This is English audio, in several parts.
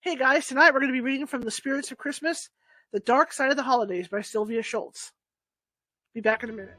Hey guys, tonight we're going to be reading from The Spirits of Christmas, The Dark Side of the Holidays by Sylvia Shults. Be back in a minute.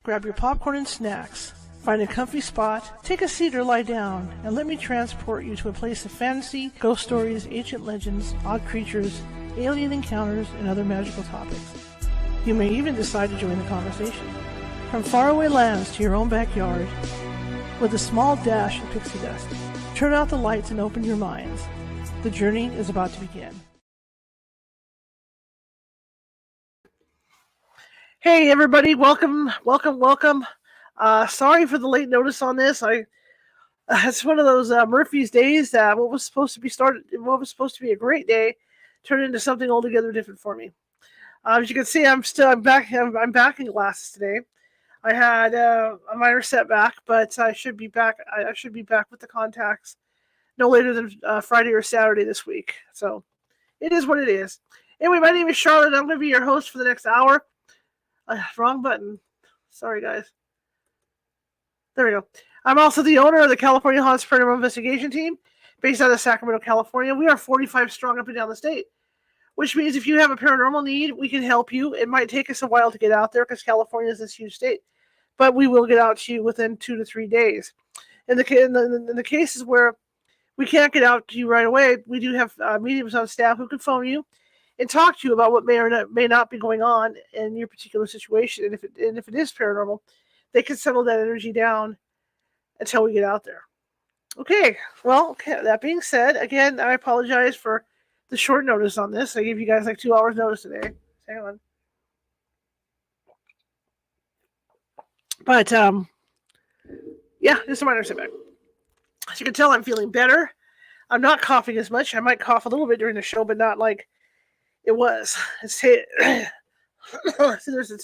Grab your popcorn and snacks. Find a comfy spot, take a seat or lie down, and let me transport you to a place of fantasy, ghost stories, ancient legends, odd creatures, alien encounters, and other magical topics. You may even decide to join the conversation. From faraway lands to your own backyard, with a small dash of pixie dust. Turn out the lights and open your minds. The journey is about to begin. Hey everybody, welcome. Sorry for the late notice on this. It's one of those Murphy's days that what was supposed to be a great day turned into something altogether different for me. As you can see, I'm back in glasses today. I had a minor setback, but I should be back. I should be back with the contacts no later than Friday or Saturday this week. So it is what it is. Anyway, my name is Charlotte. I'm going to be your host for the next hour. Wrong button. Sorry, guys. There we go. I'm also the owner of the California Haunts Paranormal Investigation Team, based out of Sacramento, California. We are 45 strong up and down the state, which means if you have a paranormal need, we can help you. It might take us a while to get out there because California is this huge state, but we will get out to you within 2 to 3 days. In the cases where we can't get out to you right away, we do have mediums on staff who can phone you and talk to you about what may not be going on in your particular situation. And if it is paranormal, they can settle that energy down until we get out there. Okay, that being said, again, I apologize for the short notice on this. I gave you guys like 2 hours notice today. Hang on. But, just a minor setback. As you can tell, I'm feeling better. I'm not coughing as much. I might cough a little bit during the show, but not like it was. It's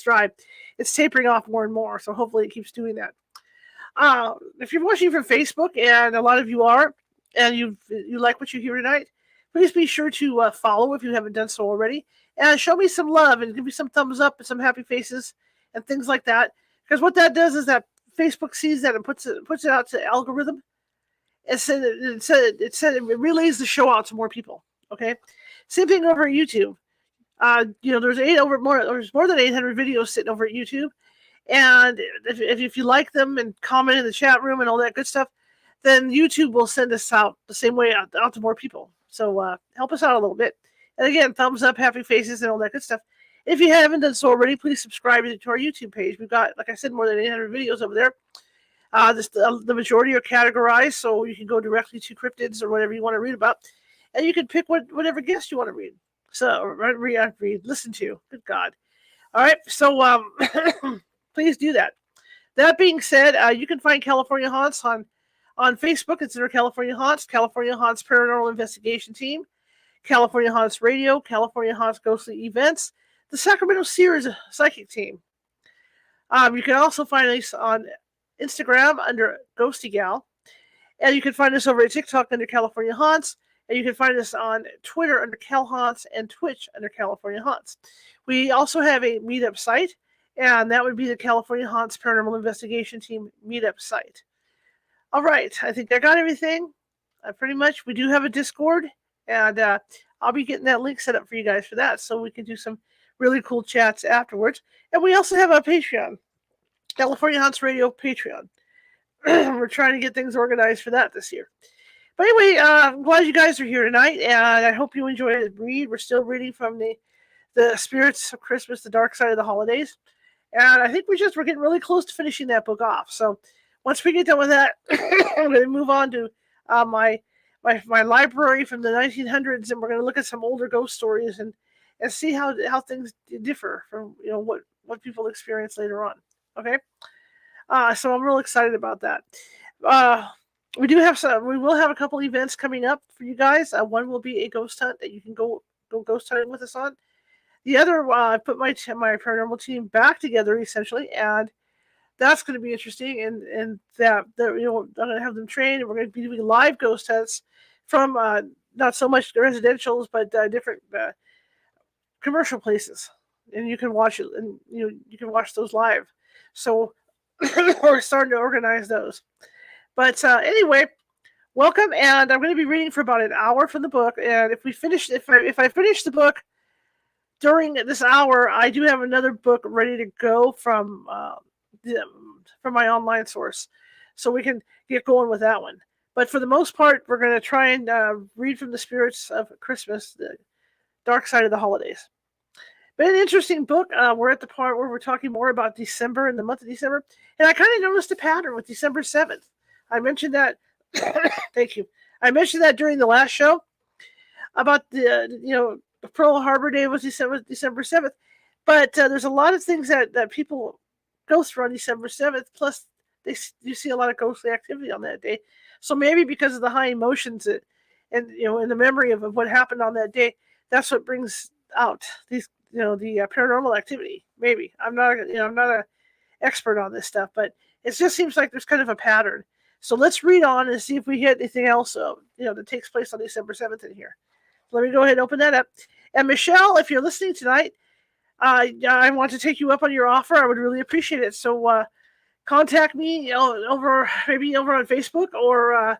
dry. It's tapering off more and more, so hopefully it keeps doing that. If you're watching from Facebook, and a lot of you are, and you like what you hear tonight, please be sure to follow if you haven't done so already, and show me some love and give me some thumbs up and some happy faces and things like that. Because what that does is that Facebook sees that and puts it out to the algorithm, and it relays the show out to more people. Okay, same thing over at YouTube. There's more than 800 videos sitting over at YouTube, and if you like them and comment in the chat room and all that good stuff, then YouTube will send us out the same way out to more people. So help us out a little bit. And again, thumbs up, happy faces, and all that good stuff. If you haven't done so already, please subscribe to our YouTube page. We've got, like I said, more than 800 videos over there. The majority are categorized, so you can go directly to cryptids or whatever you want to read about, and you can pick whatever guest you want to read. So listen to. Good God. All right, so please do that. That being said, you can find California Haunts on Facebook. It's under California Haunts Paranormal Investigation Team, California Haunts Radio, California Haunts Ghostly Events, the Sacramento Sears Psychic Team. You can also find us on Instagram under Ghosty Gal, and you can find us over at TikTok under California Haunts, and you can find us on Twitter under Cal Haunts and Twitch under California Haunts. We also have a meetup site, and that would be the California Haunts Paranormal Investigation Team meetup site. All right, I think I got everything. Pretty much, we do have a Discord, and I'll be getting that link set up for you guys for that, so we can do some really cool chats afterwards. And we also have a Patreon, California Haunts Radio Patreon. We're trying to get things organized for that this year. But anyway, I'm glad you guys are here tonight, and I hope you enjoy the read. We're still reading from the Spirits of Christmas, The Dark Side of the Holidays. And I think we're getting really close to finishing that book off. So once we get done with that, I'm going to move on to my library from the 1900s, and we're going to look at some older ghost stories and see how things differ from what people experience later on. Okay, so I'm real excited about that. We will have a couple events coming up for you guys. One will be a ghost hunt that you can go ghost hunting with us on. The other, I put my paranormal team back together essentially, and That's going to be interesting, and that I'm going to have them trained, and we're going to be doing live ghost hunts from not so much the residentials, but different commercial places, and you can watch it, and you can watch those live. So we're starting to organize those. But anyway, welcome, and I'm going to be reading for about an hour from the book. And if I finish the book during this hour, I do have another book ready to go from my online source, so we can get going with that one. But for the most part, we're going to try and read from the spirits of Christmas, the dark side of the holidays. But an interesting book. We're at the part where we're talking more about December and the month of December, and I kind of noticed a pattern with December 7th. I mentioned that. Thank you. I mentioned that during the last show about the Pearl Harbor Day was December 7th, but there's a lot of things that people go through on December 7th. Plus, you see a lot of ghostly activity on that day. So maybe because of the high emotions and in the memory of what happened on that day, that's what brings out these the paranormal activity. Maybe I'm not an expert on this stuff, but it just seems like there's kind of a pattern. So let's read on and see if we hit anything else that takes place on December 7th in here. Let me go ahead and open that up. And Michelle, if you're listening tonight, I want to take you up on your offer. I would really appreciate it. So contact me over on Facebook, or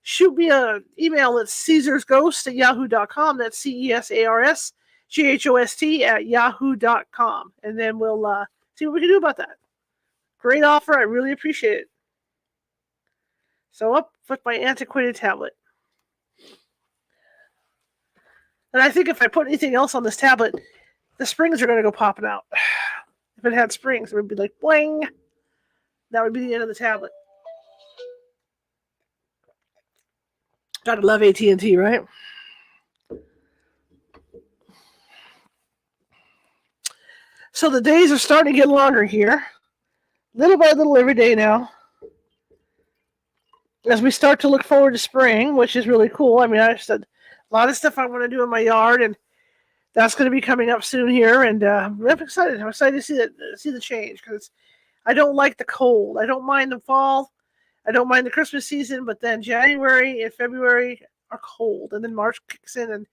shoot me an email at caesarsghost@yahoo.com. That's CESARSGHOST@yahoo.com. And then we'll see what we can do about that. Great offer. I really appreciate it. So up with my antiquated tablet. And I think if I put anything else on this tablet, the springs are going to go popping out. If it had springs, it would be like bling. That would be the end of the tablet. Gotta love AT&T, right? So the days are starting to get longer here. Little by little every day now. As we start to look forward to spring, which is really cool. I mean, I said a lot of stuff I want to do in my yard, and that's going to be coming up soon here. And I'm excited. I'm excited to see the change, because I don't like the cold. I don't mind the fall. I don't mind the Christmas season, but then January and February are cold, and then March kicks in and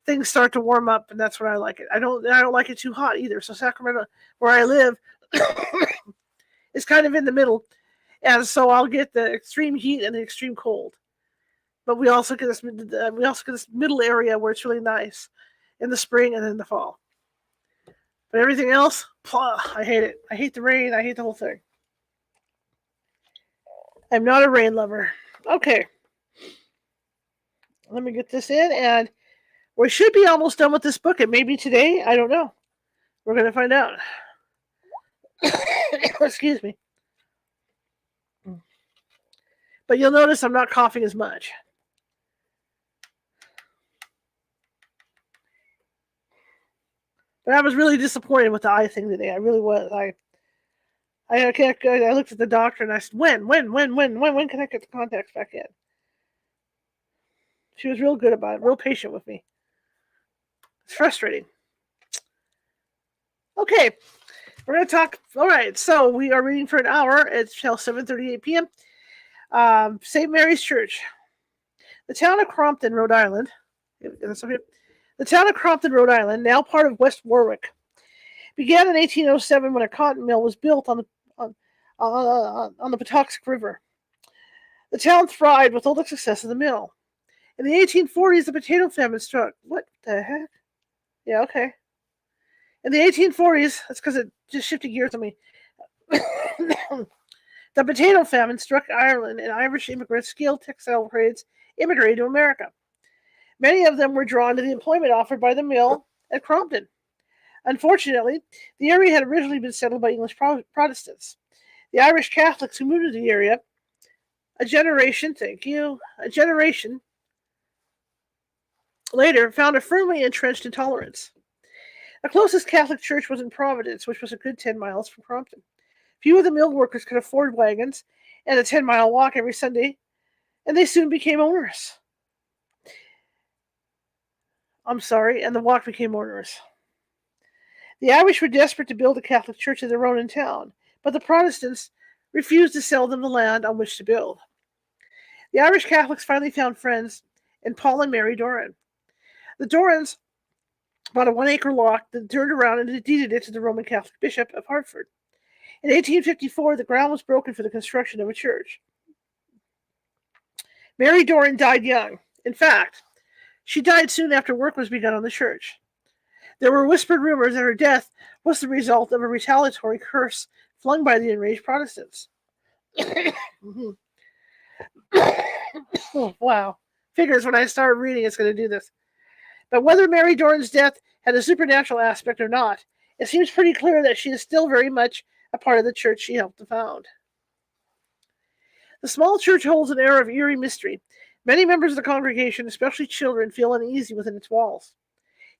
things start to warm up, and that's when I like it. I don't like it too hot either. So Sacramento, where I live, is kind of in the middle. And so I'll get the extreme heat and the extreme cold, but we also get this middle area where it's really nice in the spring and in the fall. But everything else, I hate it. I hate the rain. I hate the whole thing. I'm not a rain lover. Okay, let me get this in, and we should be almost done with this book. It may be today. I don't know. We're going to find out. Excuse me. But you'll notice I'm not coughing as much. But I was really disappointed with the eye thing today. I really was. I looked at the doctor and I said, when can I get the contacts back in? She was real good about it, real patient with me. It's frustrating. Okay, we're going to talk. All right, so we are reading for an hour. It's till 7:38 p.m. St. Mary's Church. The town of Crompton, Rhode Island. The town of Crompton, Rhode Island, now part of West Warwick, began in 1807 when a cotton mill was built on the Patuxent River. The town thrived with all the success of the mill. In the 1840s, the potato famine struck. What the heck? Yeah, okay. In the 1840s, that's because it just shifted gears on me. The potato famine struck Ireland, and Irish immigrants, skilled textile trades, immigrated to America. Many of them were drawn to the employment offered by the mill at Crompton. Unfortunately, the area had originally been settled by English Protestants. The Irish Catholics who moved to the area, a generation later, found it firmly entrenched in intolerance. The closest Catholic church was in Providence, which was a good 10 miles from Crompton. Few of the mill workers could afford wagons and a 10-mile walk every Sunday, and they soon became onerous. And the walk became onerous. The Irish were desperate to build a Catholic church of their own in town, but the Protestants refused to sell them the land on which to build. The Irish Catholics finally found friends in Paul and Mary Doran. The Dorans bought a 1-acre lot that turned around and deeded it to the Roman Catholic Bishop of Hartford. In 1854, the ground was broken for the construction of a church. Mary Doran died young. In fact, she died soon after work was begun on the church. There were whispered rumors that her death was the result of a retaliatory curse flung by the enraged Protestants. Wow. Figures when I start reading it's going to do this. But whether Mary Doran's death had a supernatural aspect or not, it seems pretty clear that she is still very much a part of the church she helped to found. The small church holds an air of eerie mystery. Many members of the congregation, especially children, feel uneasy within its walls.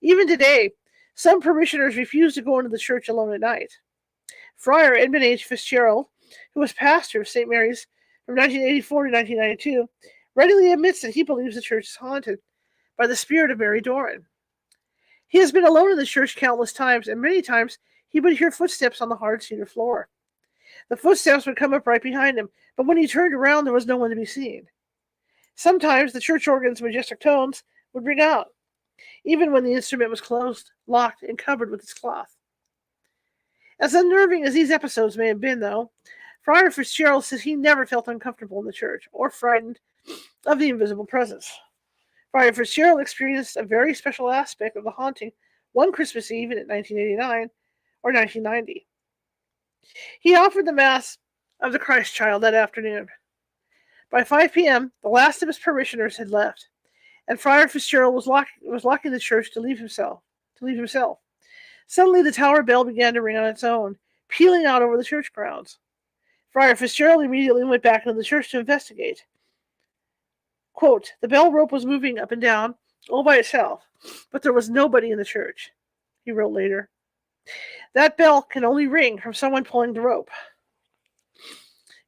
Even today, some parishioners refuse to go into the church alone at night. Friar Edmund H. Fitzgerald, who was pastor of St. Mary's from 1984 to 1992, readily admits that he believes the church is haunted by the spirit of Mary Doran. He has been alone in the church countless times, and many times he would hear footsteps on the hard cedar floor. The footsteps would come up right behind him, but when he turned around, there was no one to be seen. Sometimes the church organ's majestic tones would ring out, even when the instrument was closed, locked, and covered with its cloth. As unnerving as these episodes may have been, though, Friar Fitzgerald says he never felt uncomfortable in the church or frightened of the invisible presence. Friar Fitzgerald experienced a very special aspect of the haunting one Christmas Eve in 1989 or 1990. He offered the Mass of the Christ Child that afternoon. By 5 p.m., the last of his parishioners had left, and Friar Fitzgerald was locking the church to leave himself. Suddenly, the tower bell began to ring on its own, pealing out over the church grounds. Friar Fitzgerald immediately went back into the church to investigate. Quote, the bell rope was moving up and down all by itself, but there was nobody in the church, he wrote later. That bell can only ring from someone pulling the rope.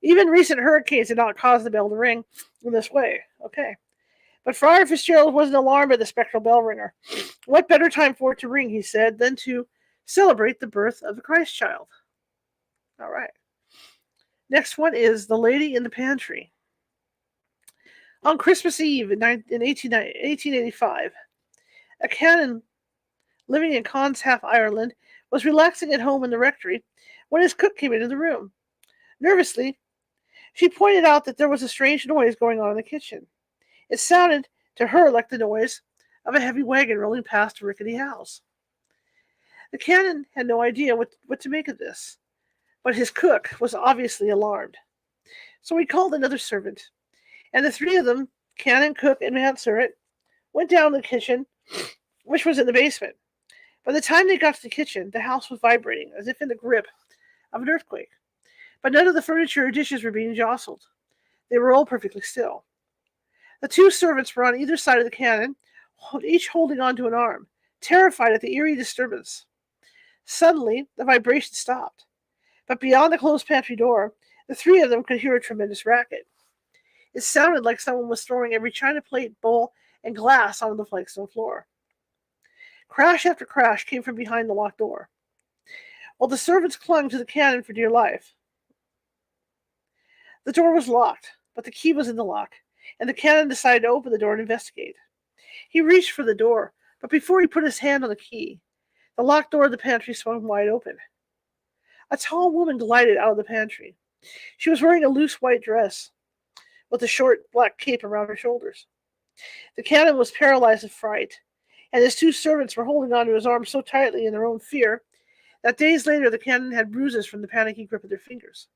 Even recent hurricanes did not cause the bell to ring in this way. Okay. But Friar Fitzgerald wasn't alarmed by the spectral bell ringer. What better time for it to ring, he said, than to celebrate the birth of the Christ child. All right. Next one is The Lady in the Pantry. On Christmas Eve in 1885, a canon living in Conshaft, Ireland, was relaxing at home in the rectory when his cook came into the room. Nervously, she pointed out that there was a strange noise going on in the kitchen. It sounded to her like the noise of a heavy wagon rolling past a rickety house. The canon had no idea what to make of this, but his cook was obviously alarmed. So he called another servant, and the three of them, canon, cook, and manservant, went down to the kitchen, which was in the basement. By the time they got to the kitchen, the house was vibrating, as if in the grip of an earthquake. But none of the furniture or dishes were being jostled. They were all perfectly still. The two servants were on either side of the canon, each holding onto an arm, terrified at the eerie disturbance. Suddenly, the vibration stopped. But beyond the closed pantry door, the three of them could hear a tremendous racket. It sounded like someone was throwing every china plate, bowl, and glass onto the flagstone floor. Crash after crash came from behind the locked door, while the servants clung to the canon for dear life. The door was locked, but the key was in the lock, and the canon decided to open the door and investigate. He reached for the door, but before he put his hand on the key, the locked door of the pantry swung wide open. A tall woman glided out of the pantry. She was wearing a loose white dress with a short black cape around her shoulders. The canon was paralyzed with fright, and his two servants were holding onto his arm so tightly in their own fear that days later the canon had bruises from the panicky grip of their fingers.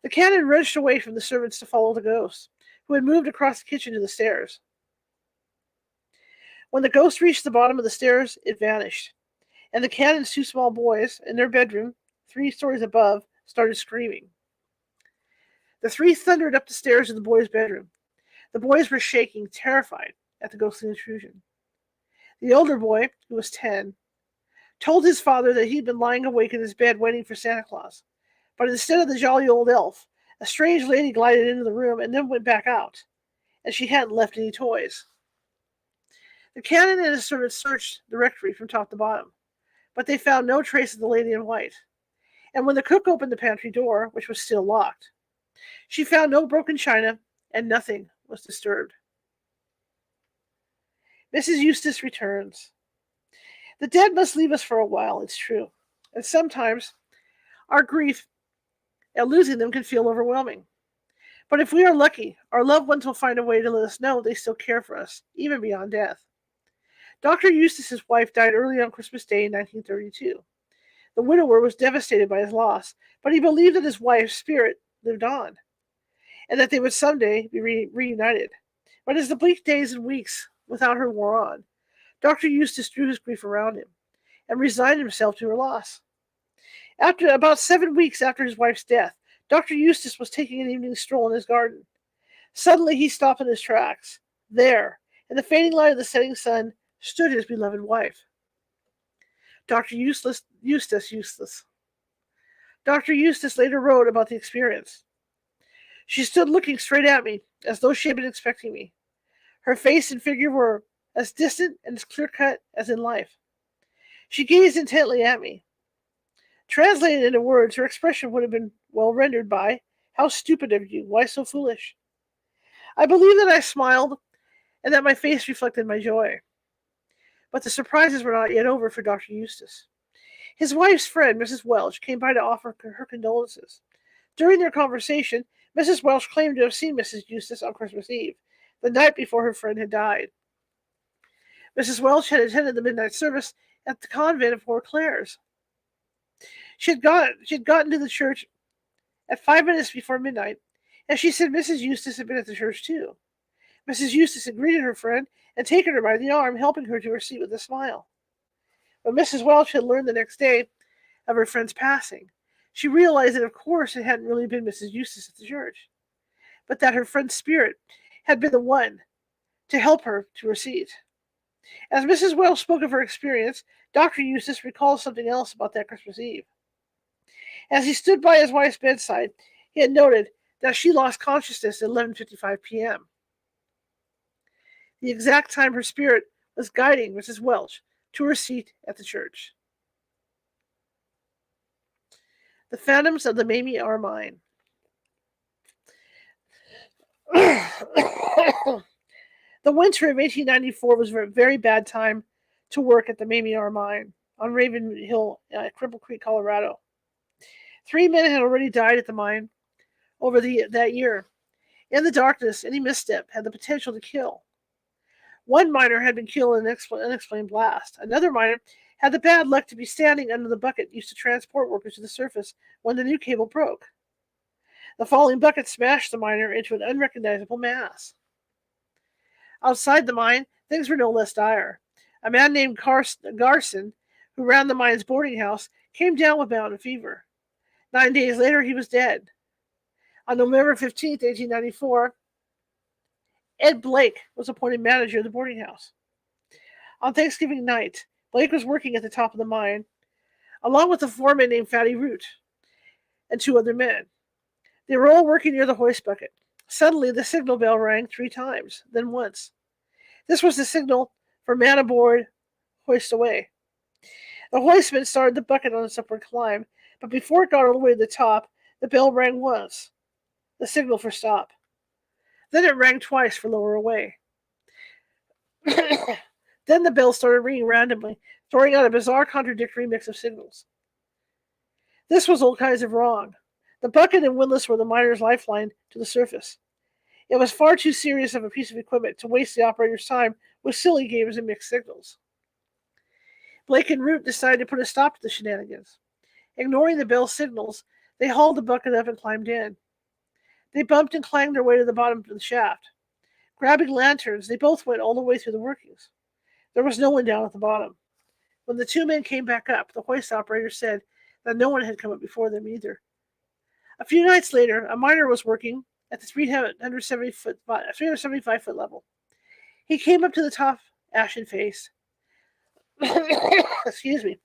The canon wrenched away from the servants to follow the ghost, who had moved across the kitchen to the stairs. When the ghost reached the bottom of the stairs, it vanished, and the canon's two small boys, in their bedroom, 3 stories above, started screaming. The three thundered up the stairs to the boys' bedroom. The boys were shaking, terrified at the ghostly intrusion. The older boy, who was 10, told his father that he'd been lying awake in his bed waiting for Santa Claus. But instead of the jolly old elf, a strange lady glided into the room and then went back out, and she hadn't left any toys. The canon and his servants searched the rectory from top to bottom, but they found no trace of the lady in white. And when the cook opened the pantry door, which was still locked, she found no broken china and nothing was disturbed. Mrs. Eustace returns. The dead must leave us for a while, it's true. And sometimes our grief at losing them can feel overwhelming. But if we are lucky, our loved ones will find a way to let us know they still care for us, even beyond death. Dr. Eustace's wife died early on Christmas Day in 1932. The widower was devastated by his loss, but he believed that his wife's spirit lived on, and that they would someday be reunited. But as the bleak days and weeks without her wore on, Dr. Eustace drew his grief around him and resigned himself to her loss. After about 7 weeks after his wife's death, Dr. Eustace was taking an evening stroll in his garden. Suddenly he stopped in his tracks. There, in the fading light of the setting sun, stood his beloved wife. Dr. Eustace. Dr. Eustace later wrote about the experience. She stood looking straight at me, as though she had been expecting me. Her face and figure were as distant and as clear-cut as in life. She gazed intently at me. Translated into words, her expression would have been well rendered by, "How stupid of you! Why so foolish?" I believe that I smiled, and that my face reflected my joy. But the surprises were not yet over for Dr. Eustace. His wife's friend, Mrs. Welch, came by to offer her condolences. During their conversation, Mrs. Welch claimed to have seen Mrs. Eustace on Christmas Eve, the night before her friend had died. Mrs. Welch had attended the midnight service at the convent of Poor Clares. She had gotten to the church at 5 minutes before midnight, and she said Mrs. Eustace had been at the church too. Mrs. Eustace had greeted her friend and taken her by the arm, helping her to her seat with a smile. When Mrs. Welch had learned the next day of her friend's passing, she realized that of course it hadn't really been Mrs. Eustace at the church, but that her friend's spirit had been the one to help her to her seat. As Mrs. Welch spoke of her experience, Dr. Eustace recalled something else about that Christmas Eve. As he stood by his wife's bedside, he had noted that she lost consciousness at 11:55 p.m., the exact time her spirit was guiding Mrs. Welch to her seat at the church. The Phantoms of the Mamie are mine. The winter of 1894 was a very bad time to work at the Mamie R mine on Raven Hill, Cripple Creek, Colorado. 3 men had already died at the mine over that year. In the darkness, any misstep had the potential to kill. One miner had been killed in an unexplained blast. Another miner had the bad luck to be standing under the bucket used to transport workers to the surface when the new cable broke. The falling bucket smashed the miner into an unrecognizable mass. Outside the mine, things were no less dire. A man named Garson, who ran the mine's boarding house, came down with mountain fever. 9 days later, he was dead. On November 15th, 1894, Ed Blake was appointed manager of the boarding house. On Thanksgiving night, Blake was working at the top of the mine, along with a foreman named Fatty Root and 2 other men. They were all working near the hoist bucket. Suddenly, the signal bell rang 3 times, then once. This was the signal for man aboard, hoist away. The hoistman started the bucket on its upward climb, but before it got all the way to the top, the bell rang once, the signal for stop. Then it rang twice for lower away. Then the bell started ringing randomly, throwing out a bizarre contradictory mix of signals. This was all kinds of wrong. The bucket and windlass were the miner's lifeline to the surface. It was far too serious of a piece of equipment to waste the operator's time with silly games and mixed signals. Blake and Root decided to put a stop to the shenanigans. Ignoring the bell's signals, they hauled the bucket up and climbed in. They bumped and clanged their way to the bottom of the shaft. Grabbing lanterns, they both went all the way through the workings. There was no one down at the bottom. When the 2 men came back up, the hoist operator said that no one had come up before them either. A few nights later, a miner was working at the 375-foot level. He came up to the top, ashen face. Excuse me.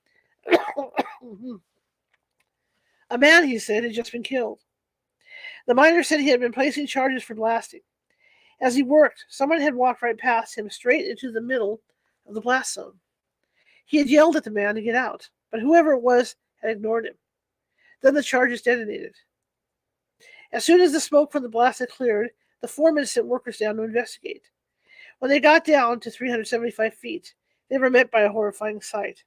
A man, he said, had just been killed. The miner said he had been placing charges for blasting. As he worked, someone had walked right past him, straight into the middle of the blast zone. He had yelled at the man to get out, but whoever it was had ignored him. Then the charges detonated. As soon as the smoke from the blast had cleared, the foreman sent workers down to investigate. When they got down to 375 feet, they were met by a horrifying sight.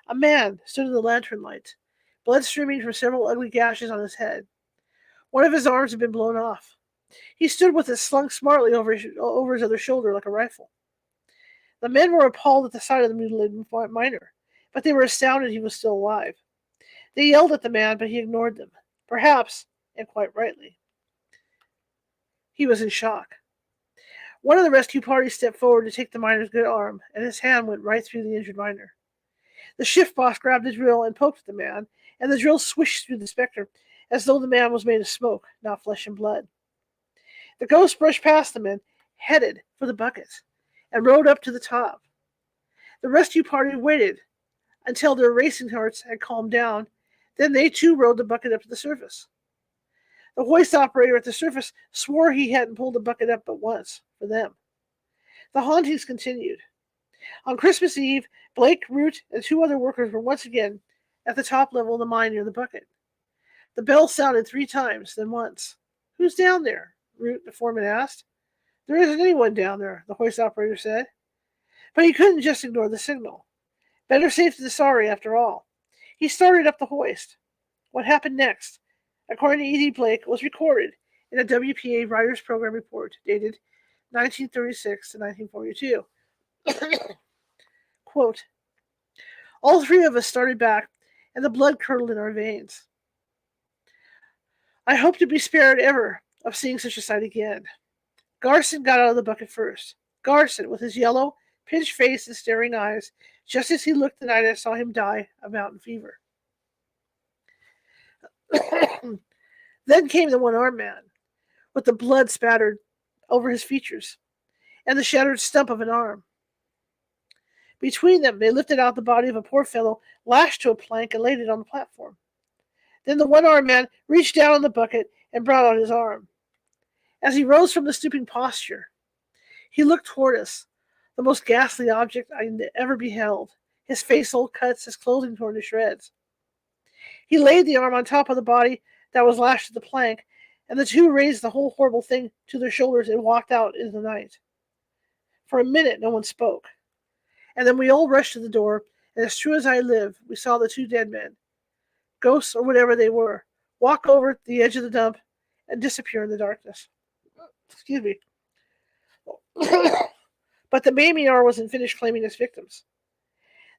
A man stood in the lantern light, blood streaming from several ugly gashes on his head. One of his arms had been blown off. He stood with it slung smartly over his other shoulder like a rifle. The men were appalled at the sight of the mutilated miner, but they were astounded he was still alive. They yelled at the man, but he ignored them. Perhaps, and quite rightly. He was in shock. One of the rescue parties stepped forward to take the miner's good arm, and his hand went right through the injured miner. The shift boss grabbed the drill and poked at the man, and the drill swished through the specter, as though the man was made of smoke, not flesh and blood. The ghost brushed past the men, headed for the bucket, and rode up to the top. The rescue party waited until their racing hearts had calmed down. Then they too rode the bucket up to the surface. The hoist operator at the surface swore he hadn't pulled the bucket up but once, for them. The hauntings continued. On Christmas Eve, Blake, Root, and 2 other workers were once again at the top level of the mine near the bucket. The bell sounded 3 times, then once. "Who's down there?" Root, the foreman, asked. "There isn't anyone down there," the hoist operator said. But he couldn't just ignore the signal. Better safe than sorry, after all. He started up the hoist. What happened next, according to E.D. Blake, was recorded in a WPA Writers Program report dated 1936 to 1942. Quote, "All 3 of us started back, and the blood curdled in our veins. I hope to be spared ever of seeing such a sight again. Garson got out of the bucket first. Garson, with his yellow, pinched face and staring eyes, just as he looked the night I saw him die of mountain fever. Then came the one-armed man, with the blood spattered over his features, and the shattered stump of an arm. Between them, they lifted out the body of a poor fellow, lashed to a plank, and laid it on the platform. Then the one-armed man reached down in the bucket and brought out his arm. As he rose from the stooping posture, he looked toward us, the most ghastly object I ever beheld, his face all cuts, his clothing torn to shreds. He laid the arm on top of the body that was lashed to the plank, and the 2 raised the whole horrible thing to their shoulders and walked out into the night. For a minute, no one spoke. And then we all rushed to the door, and as true as I live, we saw the 2 dead men, ghosts or whatever they were, walk over the edge of the dump and disappear in the darkness. Excuse me. But the Mamiar wasn't finished claiming its victims.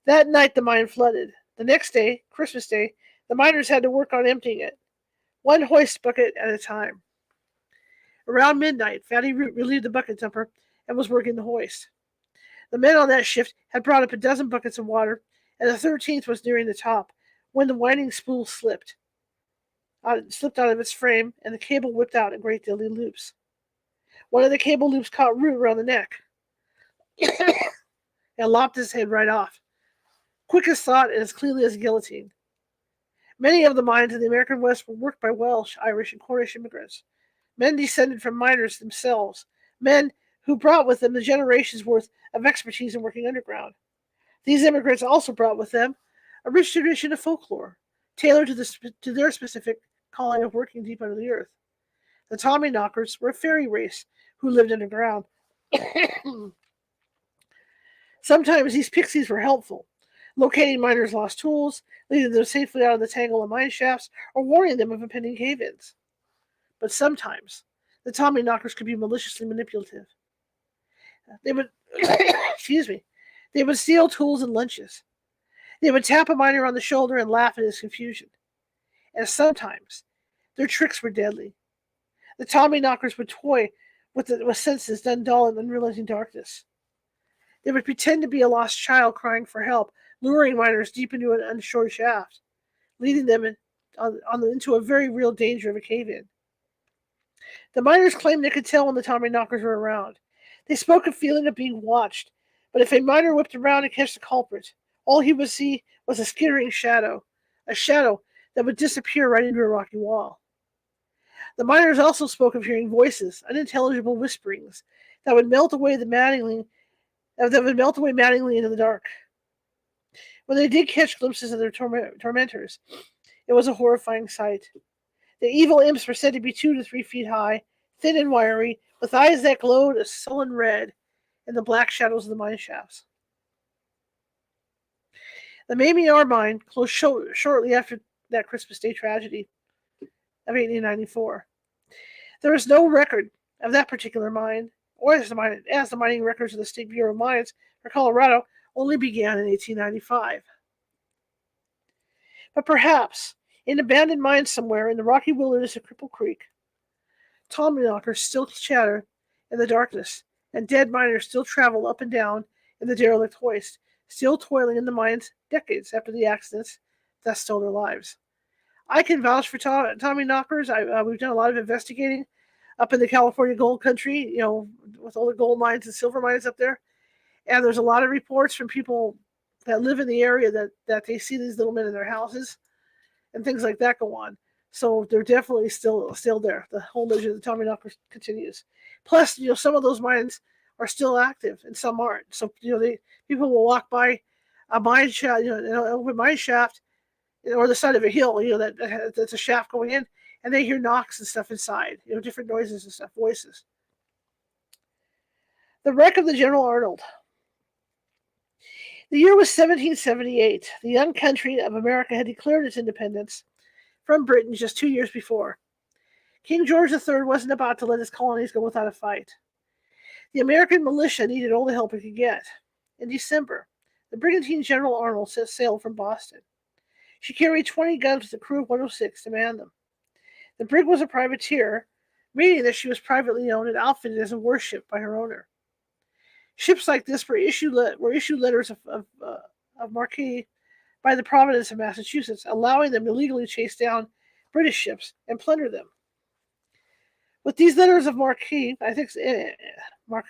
That night the mine flooded. The next day, Christmas Day, the miners had to work on emptying it, 1 hoist bucket at a time. Around midnight, Fatty Root relieved the bucket dumper and was working the hoist. The men on that shift had brought up a dozen buckets of water, and the 13th was nearing the top when the winding spool slipped out of its frame, and the cable whipped out in great deadly loops. One of the cable loops caught Root around the neck and lopped his head right off, quick as thought and as cleanly as a guillotine. Many of the mines in the American West were worked by Welsh, Irish, and Cornish immigrants, men descended from miners themselves, men who brought with them the generations' worth of expertise in working underground. These immigrants also brought with them a rich tradition of folklore, tailored to their specific calling of working deep under the earth. The Tommy Knockers were a fairy race who lived underground. Sometimes these pixies were helpful, locating miners' lost tools, leading them safely out of the tangle of mine shafts, or warning them of impending cave-ins. But sometimes the Tommy Knockers could be maliciously manipulative. They would, they would steal tools and lunches. They would tap a miner on the shoulder and laugh at his confusion. And sometimes their tricks were deadly. The Tommy Knockers would toy with senses done dull in unrelenting darkness. They would pretend to be a lost child crying for help, luring miners deep into an unshored shaft, leading them into a very real danger of a cave-in. The miners claimed they could tell when the Tommy Knockers were around. They spoke of feeling of being watched, but if a miner whipped around to catch the culprit, all he would see was a skittering shadow, a shadow that would disappear right into a rocky wall. The miners also spoke of hearing voices, unintelligible whisperings, that would melt away maddeningly into the dark. When they did catch glimpses of their tormentors, It was a horrifying sight. The evil imps were said to be 2 to 3 feet high, thin and wiry, with eyes that glowed a sullen red in the black shadows of the mine shafts. The Mamie ore mine closed shortly after that Christmas Day tragedy of 1894. There is no record of that particular mine, or as the mining records of the State Bureau of Mines for Colorado only began in 1895. But perhaps, in abandoned mines somewhere in the rocky wilderness of Cripple Creek, Tommyknockers still chatter in the darkness, and dead miners still travel up and down in the derelict hoist, still toiling in the mines decades after the accidents that stole their lives. I can vouch for Tommyknockers. We've done a lot of investigating up in the California gold country, with all the gold mines and silver mines up there. And there's a lot of reports from people that live in the area that they see these little men in their houses and things like that go on. So they're definitely still there. The whole legend of the Tommyknockers continues. Plus, some of those mines are still active and some aren't. So, people will walk by a mine shaft, an open mine shaft, or the side of a hill, that's a shaft going in, and they hear knocks and stuff inside, different noises and stuff, voices. The wreck of the General Arnold. The year was 1778. The young country of America had declared its independence from Britain just 2 years before. King George III wasn't about to let his colonies go without a fight. The American militia needed all the help it could get. In December, the brigantine General Arnold sailed from Boston. She carried 20 guns with a crew of 106 to man them. The brig was a privateer, meaning that she was privately owned and outfitted as a warship by her owner. Ships like this were issued letters of marque by the Providence of Massachusetts, allowing them to legally chase down British ships and plunder them. With these letters of marque, I think Marque,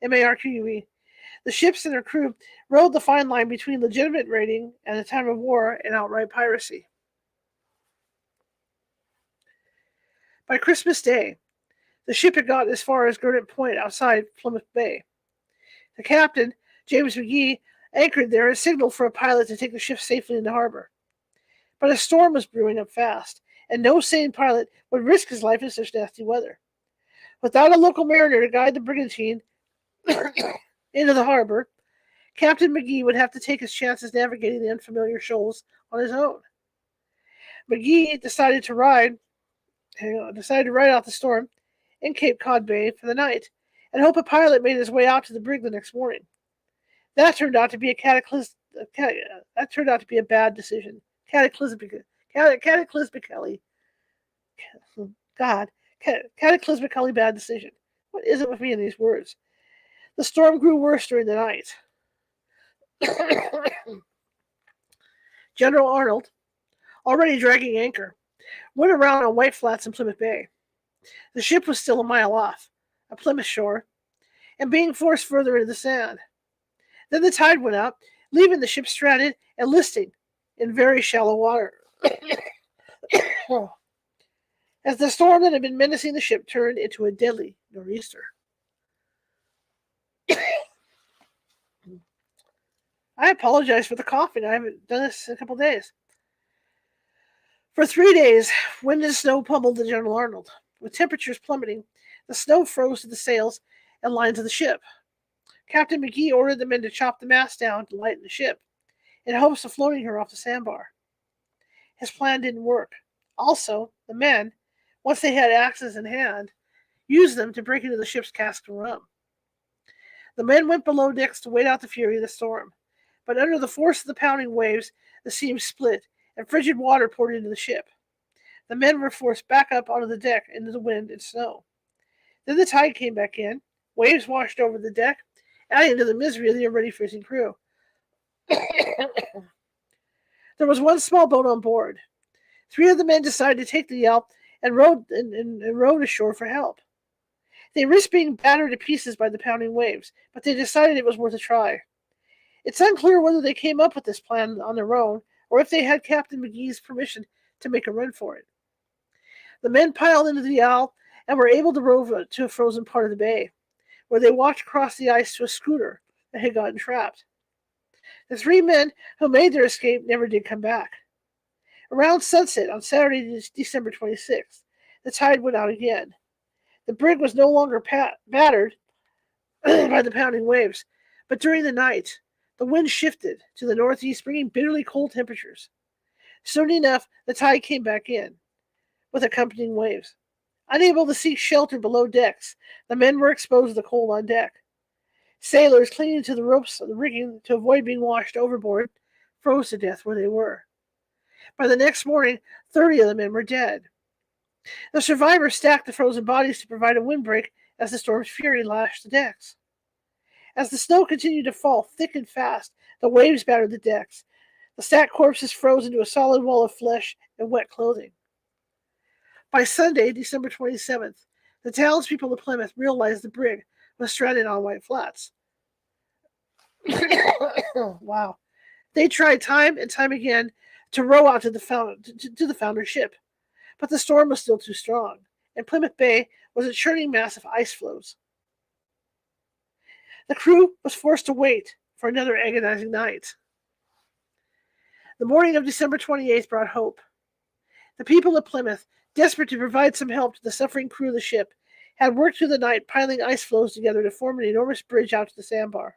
M-A-R-Q-U-E, the ships and their crew rode the fine line between legitimate raiding and the time of war and outright piracy. By Christmas Day, the ship had gotten as far as Gurnett Point outside Plymouth Bay. The captain, James McGee, anchored there and signaled for a pilot to take the ship safely into harbor. But a storm was brewing up fast, and no sane pilot would risk his life in such nasty weather. Without a local mariner to guide the brigantine into the harbor, Captain McGee would have to take his chances navigating the unfamiliar shoals on his own. McGee decided to ride out the storm in Cape Cod Bay for the night and hope a pilot made his way out to the brig the next morning. That turned out to be a bad decision. Cataclysmically bad decision. What is it with me in these words? The storm grew worse during the night. General Arnold, already dragging anchor, went around on White Flats in Plymouth Bay. The ship was still a mile off, a Plymouth shore, and being forced further into the sand. Then the tide went out, leaving the ship stranded and listing in very shallow water. As the storm that had been menacing the ship turned into a deadly nor'easter. I apologize for the coughing. I haven't done this in a couple days. For 3 days, wind and snow pummeled the General Arnold. With temperatures plummeting, the snow froze to the sails and lines of the ship. Captain McGee ordered the men to chop the mast down to lighten the ship, in hopes of floating her off the sandbar. His plan didn't work. Also, the men, once they had axes in hand, used them to break into the ship's cask of rum. The men went below decks to wait out the fury of the storm, but under the force of the pounding waves, the seams split, and frigid water poured into the ship. The men were forced back up onto the deck into the wind and snow. Then the tide came back in, waves washed over the deck, adding to the misery of the already freezing crew. There was one small boat on board. 3 of the men decided to take the yelp and rowed ashore for help. They risked being battered to pieces by the pounding waves, but they decided it was worth a try. It's unclear whether they came up with this plan on their own, or if they had Captain McGee's permission to make a run for it. The men piled into the yawl and were able to row to a frozen part of the bay, where they walked across the ice to a schooner that had gotten trapped. The 3 men who made their escape never did come back. Around sunset on Saturday, December 26th, the tide went out again. The brig was no longer battered by the pounding waves, but during the night, the wind shifted to the northeast, bringing bitterly cold temperatures. Soon enough, the tide came back in, with accompanying waves. Unable to seek shelter below decks, the men were exposed to the cold on deck. Sailors, clinging to the ropes of the rigging to avoid being washed overboard, froze to death where they were. By the next morning, 30 of the men were dead. The survivors stacked the frozen bodies to provide a windbreak as the storm's fury lashed the decks. As the snow continued to fall thick and fast, the waves battered the decks. The stacked corpses froze into a solid wall of flesh and wet clothing. By Sunday, December 27th, the townspeople of Plymouth realized the brig was stranded on White Flats. Wow. They tried time and time again to row out to the founder's ship, but the storm was still too strong, and Plymouth Bay was a churning mass of ice floes. The crew was forced to wait for another agonizing night. The morning of December 28th brought hope. The people of Plymouth, desperate to provide some help to the suffering crew of the ship, had worked through the night piling ice floes together to form an enormous bridge out to the sandbar.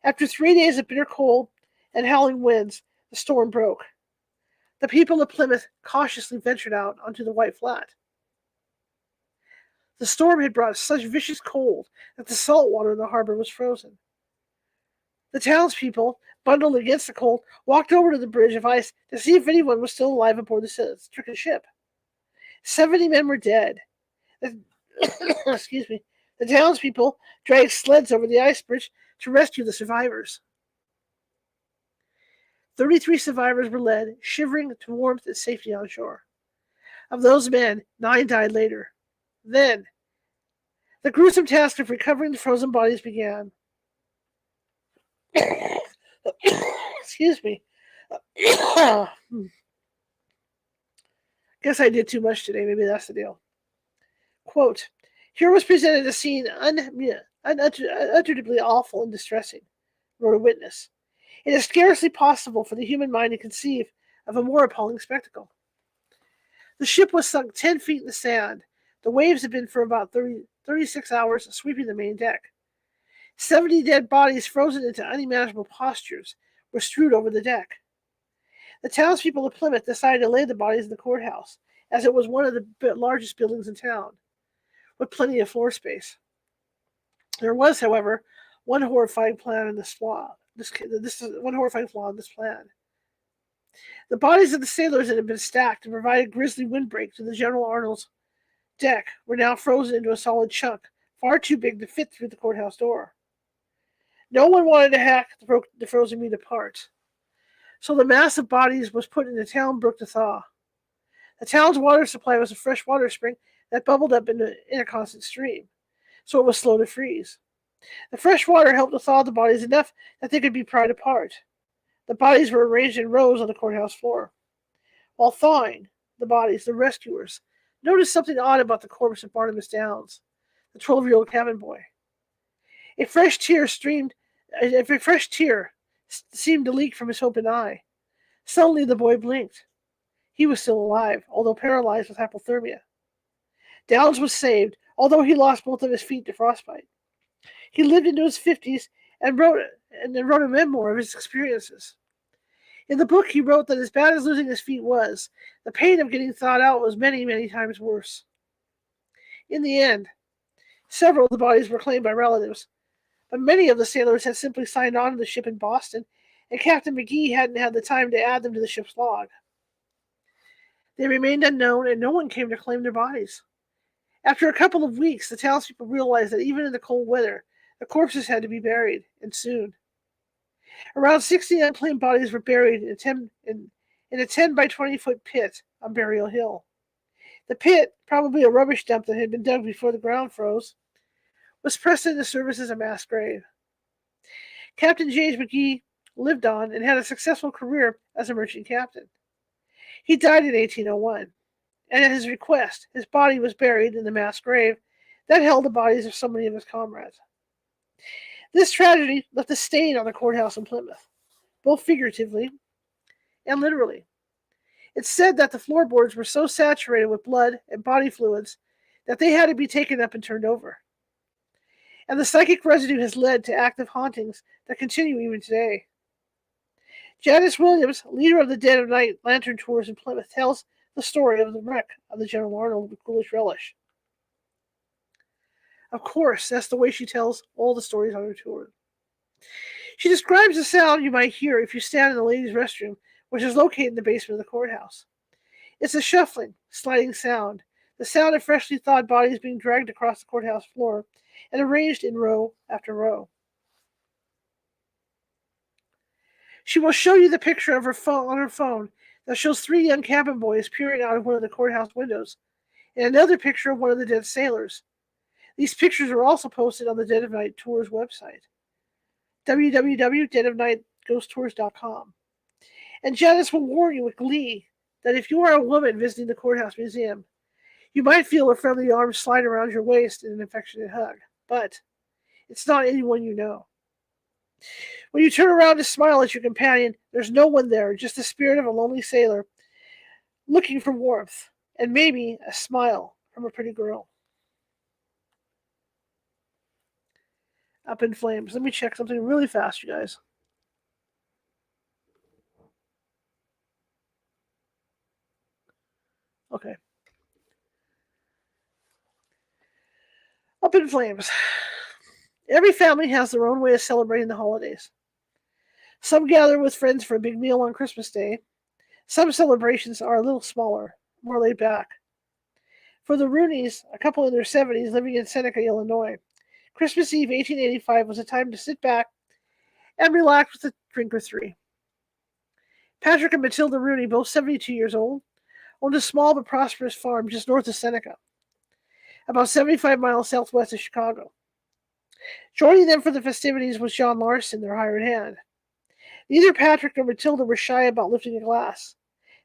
After 3 days of bitter cold and howling winds, the storm broke. The people of Plymouth cautiously ventured out onto the White Flat. The storm had brought such vicious cold that the salt water in the harbor was frozen. The townspeople, bundled against the cold, walked over to the bridge of ice to see if anyone was still alive aboard the stricken ship. 70 men were dead. Excuse me. The townspeople dragged sleds over the ice bridge to rescue the survivors. 33 survivors were led, shivering to warmth and safety on shore. Of those men, 9 died later. Then, the gruesome task of recovering the frozen bodies began. Excuse me. Guess I did too much today. Maybe that's the deal. Quote, here was presented a scene unutterably awful and distressing, wrote a witness. It is scarcely possible for the human mind to conceive of a more appalling spectacle. The ship was sunk 10 feet in the sand. The waves had been for about 36 hours sweeping the main deck. 70 dead bodies frozen into unimaginable postures were strewed over the deck. The townspeople of Plymouth decided to lay the bodies in the courthouse, as it was one of the largest buildings in town, with plenty of floor space. There was, however, one horrifying flaw in this plan. The bodies of the sailors that had been stacked to provide a grisly windbreak to the General Arnold's deck were now frozen into a solid chunk, far too big to fit through the courthouse door. No one wanted to hack the frozen meat apart, so the mass of bodies was put in the town brook to thaw. The town's water supply was a fresh water spring that bubbled up in a constant stream, so it was slow to freeze. The fresh water helped to thaw the bodies enough that they could be pried apart. The bodies were arranged in rows on the courthouse floor. While thawing the bodies, the rescuers noticed something odd about the corpse of Barnabas Downs, the 12-year-old cabin boy. A fresh tear seemed to leak from his open eye. Suddenly the boy blinked. He was still alive, although paralyzed with hypothermia. Downs was saved, although he lost both of his feet to frostbite. He lived into his 50s and wrote a memoir of his experiences. In the book, he wrote that as bad as losing his feet was, the pain of getting thawed out was many, many times worse. In the end, several of the bodies were claimed by relatives, but many of the sailors had simply signed on to the ship in Boston, and Captain McGee hadn't had the time to add them to the ship's log. They remained unknown, and no one came to claim their bodies. After a couple of weeks, the townspeople realized that even in the cold weather, the corpses had to be buried, and soon. Around 60 unclaimed bodies were buried in a 10 by 20 foot pit on Burial Hill. The pit, probably a rubbish dump that had been dug before the ground froze, was pressed into service as a mass grave. Captain James McGee lived on and had a successful career as a merchant captain. He died in 1801, and at his request, his body was buried in the mass grave that held the bodies of so many of his comrades. This tragedy left a stain on the courthouse in Plymouth, both figuratively and literally. It's said that the floorboards were so saturated with blood and body fluids that they had to be taken up and turned over. And the psychic residue has led to active hauntings that continue even today. Janice Williams, leader of the Dead of Night Lantern Tours in Plymouth, tells the story of the wreck of the General Arnold with ghoulish relish. Of course, that's the way she tells all the stories on her tour. She describes the sound you might hear if you stand in the ladies' restroom, which is located in the basement of the courthouse. It's a shuffling, sliding sound, the sound of freshly thawed bodies being dragged across the courthouse floor and arranged in row after row. She will show you the picture of her phone on her phone that shows 3 young cabin boys peering out of one of the courthouse windows, and another picture of one of the dead sailors. These pictures are also posted on the Dead of Night Tours website, www.deadofnightghosttours.com. And Janice will warn you with glee that if you are a woman visiting the courthouse museum, you might feel a friendly arm slide around your waist in an affectionate hug, but it's not anyone you know. When you turn around to smile at your companion, there's no one there, just the spirit of a lonely sailor looking for warmth and maybe a smile from a pretty girl. Up in flames. Let me check something really fast, you guys. Okay. Up in flames. Every family has their own way of celebrating the holidays. Some gather with friends for a big meal on Christmas Day. Some celebrations are a little smaller, more laid back. For the Rooneys, a couple in their 70s living in Seneca, Illinois, Christmas Eve 1885 was a time to sit back and relax with a drink or 3. Patrick and Matilda Rooney, both 72 years old, owned a small but prosperous farm just north of Seneca, about 75 miles southwest of Chicago. Joining them for the festivities was John Larson, their hired hand. Neither Patrick nor Matilda were shy about lifting a glass.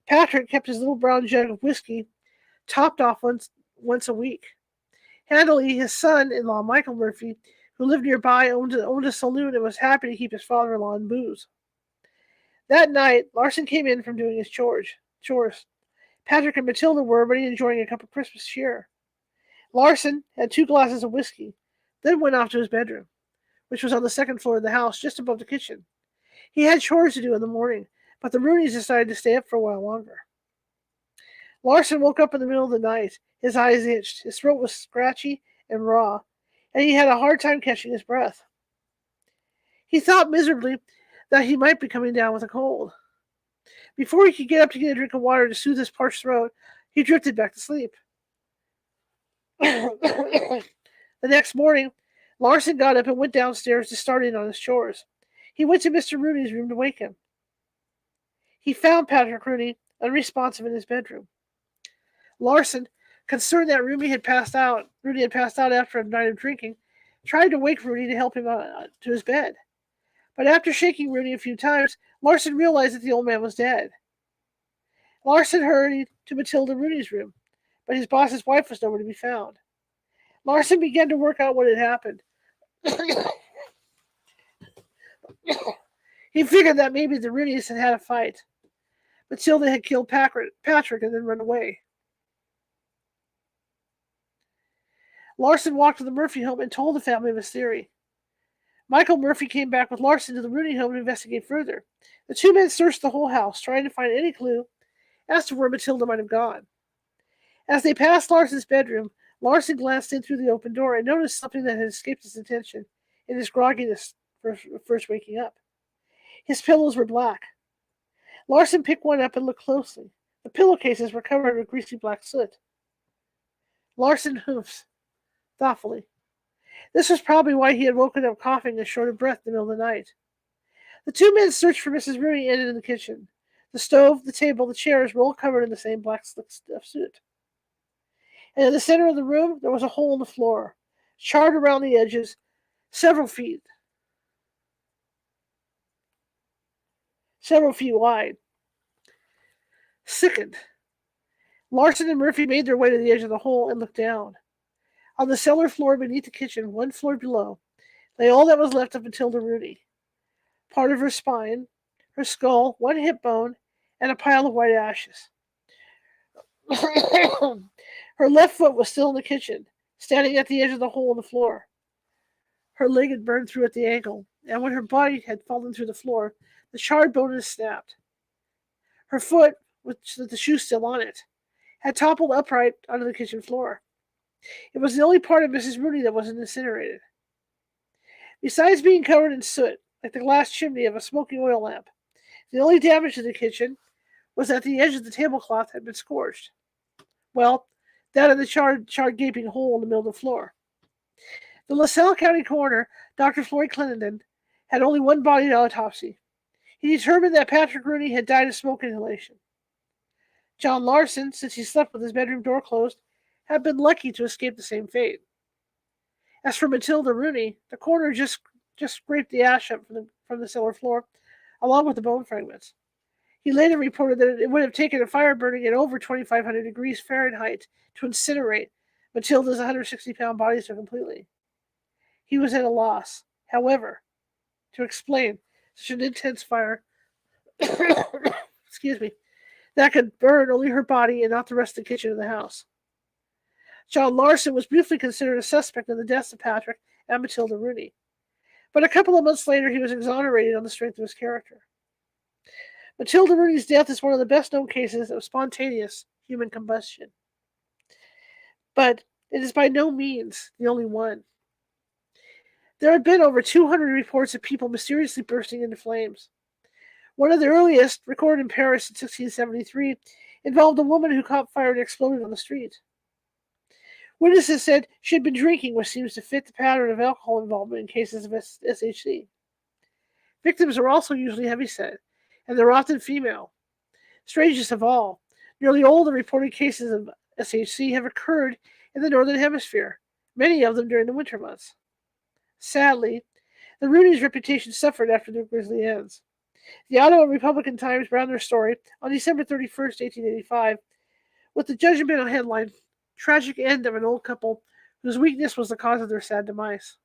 Patrick kept his little brown jug of whiskey topped off once a week. Handily, his son-in-law, Michael Murphy, who lived nearby, owned a saloon and was happy to keep his father-in-law in booze. That night, Larson came in from doing his chores. Patrick and Matilda were already enjoying a cup of Christmas cheer. Larson had 2 glasses of whiskey, then went off to his bedroom, which was on the second floor of the house, just above the kitchen. He had chores to do in the morning, but the Rooneys decided to stay up for a while longer. Larson woke up in the middle of the night. His eyes itched, his throat was scratchy and raw, and he had a hard time catching his breath. He thought miserably that he might be coming down with a cold. Before he could get up to get a drink of water to soothe his parched throat, he drifted back to sleep. The next morning, Larson got up and went downstairs to start in on his chores. He went to Mr. Rooney's room to wake him. He found Patrick Rooney unresponsive in his bedroom. Larson, concerned that Rooney had passed out after a night of drinking, tried to wake Rooney to help him to his bed. But after shaking Rooney a few times, Larson realized that the old man was dead. Larson hurried to Matilda Rooney's room, but his boss's wife was nowhere to be found. Larson began to work out what had happened. He figured that maybe the Rooneys had had a fight. Matilda had killed Patrick and then run away. Larson walked to the Murphy home and told the family of his theory. Michael Murphy came back with Larson to the Rooney home to investigate further. The 2 men searched the whole house, trying to find any clue as to where Matilda might have gone. As they passed Larson's bedroom, Larson glanced in through the open door and noticed something that had escaped his attention in his grogginess first waking up. His pillows were black. Larson picked one up and looked closely. The pillowcases were covered with greasy black soot. Larson hoofed thoughtfully. This was probably why he had woken up coughing and short of breath in the middle of the night. The 2 men searched for Mrs. Rooney ended in the kitchen. The stove, the table, the chairs were all covered in the same black slick of soot. And in the center of the room, there was a hole in the floor, charred around the edges, several feet wide. Sickened, Larson and Murphy made their way to the edge of the hole and looked down. On the cellar floor beneath the kitchen, 1 floor below, lay all that was left of Matilda Rooney. Part of her spine, her skull, 1 hip bone, and a pile of white ashes. Her left foot was still in the kitchen, standing at the edge of the hole in the floor. Her leg had burned through at the ankle, and when her body had fallen through the floor, the charred bone had snapped. Her foot, with the shoe still on it, had toppled upright onto the kitchen floor. It was the only part of Mrs. Rooney that wasn't incinerated. Besides being covered in soot, like the glass chimney of a smoking oil lamp, the only damage to the kitchen was that the edge of the tablecloth had been scorched. Well, that and the charred gaping hole in the middle of the floor. The LaSalle County coroner, Dr. Floyd Clenenden, had only one body autopsy. He determined that Patrick Rooney had died of smoke inhalation. John Larson, since he slept with his bedroom door closed, had been lucky to escape the same fate. As for Matilda Rooney, the coroner just scraped the ash up from the cellar floor, along with the bone fragments. He later reported that it would have taken a fire burning at over 2,500 degrees Fahrenheit to incinerate Matilda's 160-pound body so completely. He was at a loss, however, to explain such an intense fire excuse me, that could burn only her body and not the rest of the kitchen of the house. John Larson was briefly considered a suspect in the deaths of Patrick and Matilda Rooney, but a couple of months later he was exonerated on the strength of his character. Matilda Rooney's death is one of the best-known cases of spontaneous human combustion, but it is by no means the only one. There have been over 200 reports of people mysteriously bursting into flames. One of the earliest, recorded in Paris in 1673, involved a woman who caught fire and exploded on the street. Witnesses said she had been drinking, which seems to fit the pattern of alcohol involvement in cases of SHC. Victims are also usually heavyset, and they're often female. Strangest of all, nearly all the reported cases of SHC have occurred in the Northern Hemisphere, many of them during the winter months. Sadly, the Rooney's reputation suffered after their grisly ends. The Ottawa Republican Times ran their story on December 31st, 1885, with the judgmental headline, "Tragic End of an Old Couple Whose Weakness Was the Cause of Their Sad Demise."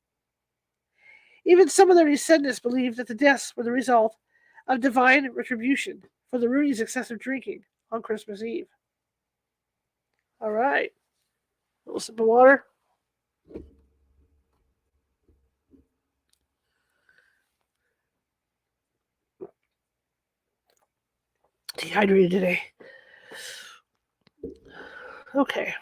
Even some of their descendants believed that the deaths were the result of divine retribution for the Rooney's excessive drinking on Christmas Eve. All right. A little sip of water. Dehydrated today. Okay.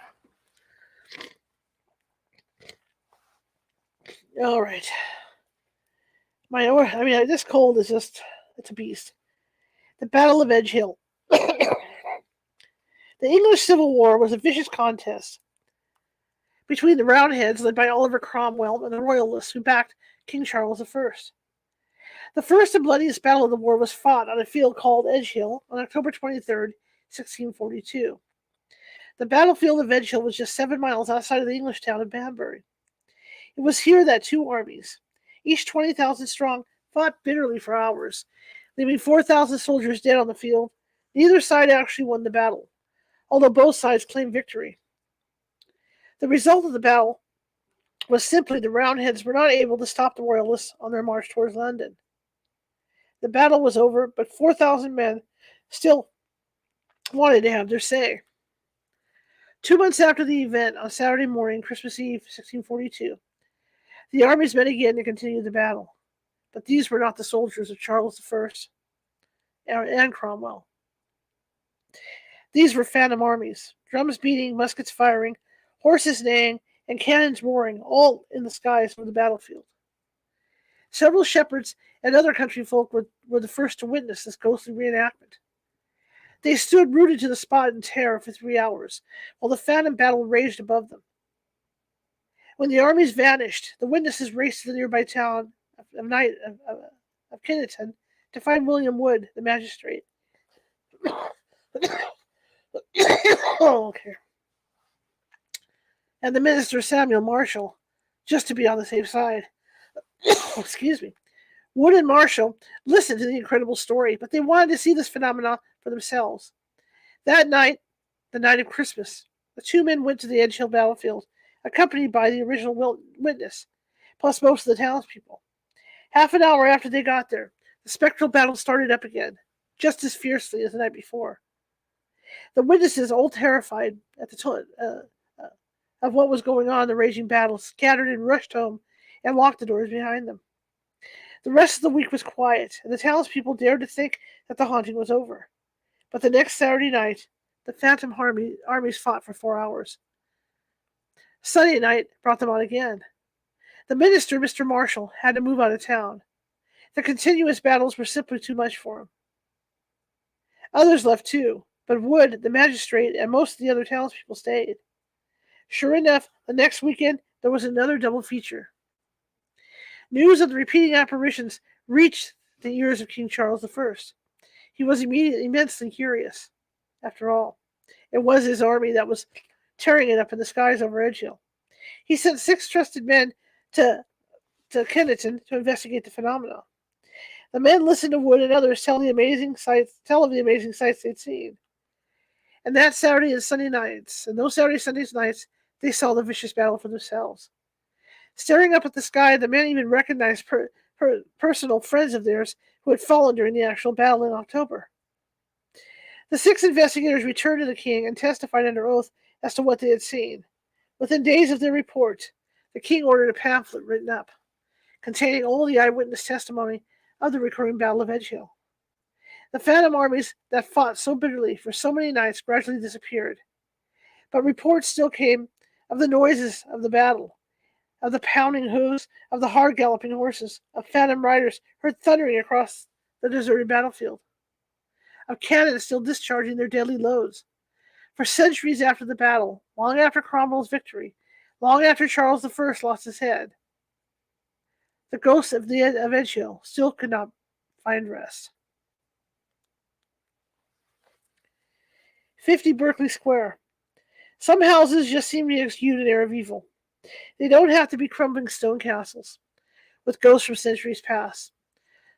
All right. This cold is just, it's a beast. The Battle of Edge Hill. The English Civil War was a vicious contest between the Roundheads, led by Oliver Cromwell, and the Royalists, who backed King Charles I. The first and bloodiest battle of the war was fought on a field called Edge Hill on October 23rd, 1642. The battlefield of Edge Hill was just 7 miles outside of the English town of Banbury. It was here that two armies, each 20,000 strong, fought bitterly for hours, leaving 4,000 soldiers dead on the field. Neither side actually won the battle, although both sides claimed victory. The result of the battle was simply the Roundheads were not able to stop the Royalists on their march towards London. The battle was over, but 4,000 men still wanted to have their say. 2 months after the event, on Saturday morning, Christmas Eve, 1642, the armies met again to continue the battle. But these were not the soldiers of Charles I and Cromwell. These were phantom armies, drums beating, muskets firing, horses neighing, and cannons roaring, all in the skies over the battlefield. Several shepherds and other country folk were the first to witness this ghostly reenactment. They stood rooted to the spot in terror for 3 hours, while the phantom battle raged above them. When the armies vanished, the witnesses raced to the nearby town of Kinneton to find William Wood, the magistrate. Okay. And the minister Samuel Marshall, just to be on the safe side. Excuse me. Wood and Marshall listened to the incredible story, but they wanted to see this phenomenon for themselves. That night, the night of Christmas, the two men went to the Edge Hill battlefield, accompanied by the original witness, plus most of the townspeople. Half an hour after they got there, the spectral battle started up again, just as fiercely as the night before. The witnesses, all terrified at of what was going on in the raging battle, scattered and rushed home and locked the doors behind them. The rest of the week was quiet, and the townspeople dared to think that the haunting was over. But the next Saturday night, the phantom armies fought for 4 hours. Sunday night brought them on again. The minister, Mr. Marshall, had to move out of town. The continuous battles were simply too much for him. Others left too, but Wood, the magistrate, and most of the other townspeople stayed. Sure enough, the next weekend there was another double feature. News of the repeating apparitions reached the ears of King Charles I. He was immensely curious. After all, it was his army that was tearing it up in the skies over Edgehill. He sent 6 trusted men to Kennington to investigate the phenomena. The men listened to Wood and others tell of the amazing sights they'd seen. And that Saturday and Sunday nights, and those Sunday nights, they saw the vicious battle for themselves. Staring up at the sky, the men even recognized personal friends of theirs who had fallen during the actual battle in October. The 6 investigators returned to the king and testified under oath as to what they had seen. Within days of their report, the king ordered a pamphlet written up, containing all the eyewitness testimony of the recurring Battle of Edgehill. The phantom armies that fought so bitterly for so many nights gradually disappeared, but reports still came of the noises of the battle, of the pounding hooves, of the hard galloping horses, of phantom riders heard thundering across the deserted battlefield, of cannon still discharging their deadly loads. For centuries after the battle, long after Cromwell's victory, long after Charles I lost his head, the ghosts of Edgehill still could not find rest. 50 Berkeley Square. Some houses just seem to exude an air of evil. They don't have to be crumbling stone castles with ghosts from centuries past.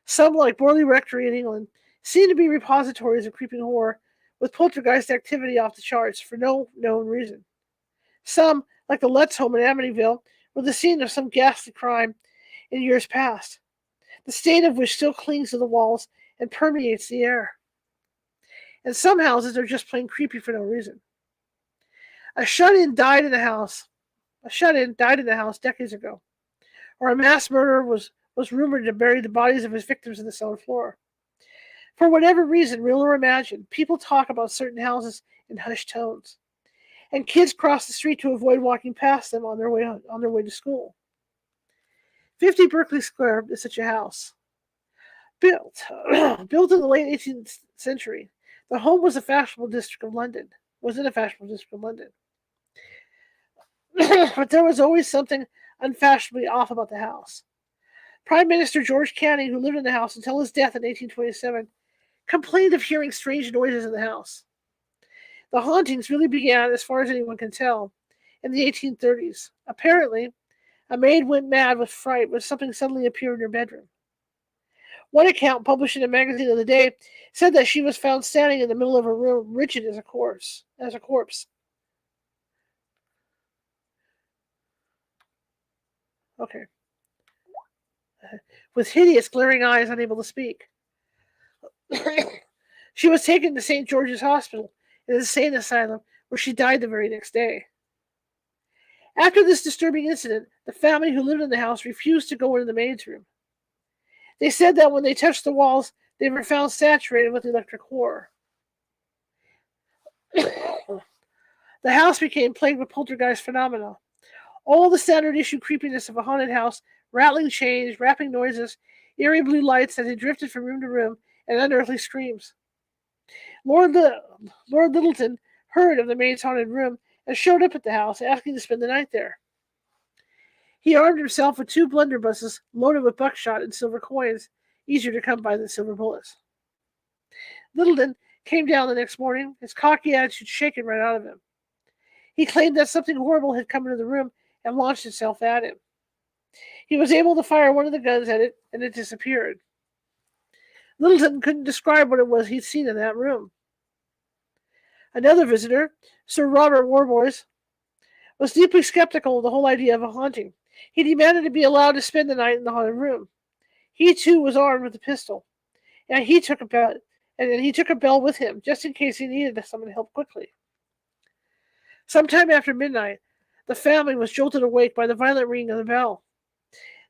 Some, like Borley Rectory in England, seem to be repositories of creeping horror with poltergeist activity off the charts for no known reason. Some, like the Letts home in Amityville, were the scene of some ghastly crime in years past, the stain of which still clings to the walls and permeates the air. And some houses are just plain creepy for no reason. A shut-in died in the house decades ago, or a mass murderer was rumored to bury the bodies of his victims in the cellar floor. For whatever reason, real or imagined, people talk about certain houses in hushed tones, and kids cross the street to avoid walking past them on their way to school. 50 Berkeley Square is such a house. Built in the late 18th century, the home was in a fashionable district of London. But there was always something unfashionably off about the house. Prime Minister George Canning, who lived in the house until his death in 1827, complained of hearing strange noises in the house. The hauntings really began, as far as anyone can tell, in the 1830s. Apparently, a maid went mad with fright when something suddenly appeared in her bedroom. One account, published in a magazine of the day, said that she was found standing in the middle of her room, rigid as a corpse. Okay. With hideous, glaring eyes, unable to speak. She was taken to St. George's Hospital, an insane asylum, where she died the very next day. After this disturbing incident, the family who lived in the house refused to go into the maid's room. They said that when they touched the walls, they were found saturated with electric horror. The house became plagued with poltergeist phenomena. All the standard issue creepiness of a haunted house, rattling chains, rapping noises, eerie blue lights that had drifted from room to room, and unearthly screams. Lord Littleton heard of the maid's haunted room and showed up at the house, asking to spend the night there. He armed himself with 2 blunderbusses loaded with buckshot and silver coins, easier to come by than silver bullets. Littleton came down the next morning, his cocky attitude shaken right out of him. He claimed that something horrible had come into the room and launched itself at him. He was able to fire one of the guns at it, and it disappeared. Littleton couldn't describe what it was he'd seen in that room. Another visitor, Sir Robert Warboys, was deeply skeptical of the whole idea of a haunting. He demanded to be allowed to spend the night in the haunted room. He, too, was armed with a pistol, and he took and then he took a bell with him, just in case he needed to summon help quickly. Sometime after midnight, the family was jolted awake by the violent ringing of the bell.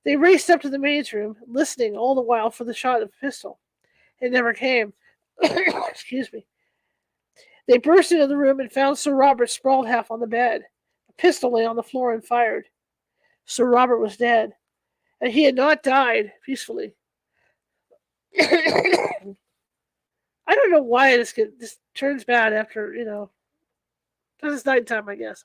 They raced up to the maid's room, listening all the while for the shot of a pistol. It never came. Excuse me. They burst into the room and found Sir Robert sprawled half on the bed. A pistol lay on the floor and fired. Sir Robert was dead, and he had not died peacefully. I don't know why this turns bad after, because it's nighttime, I guess.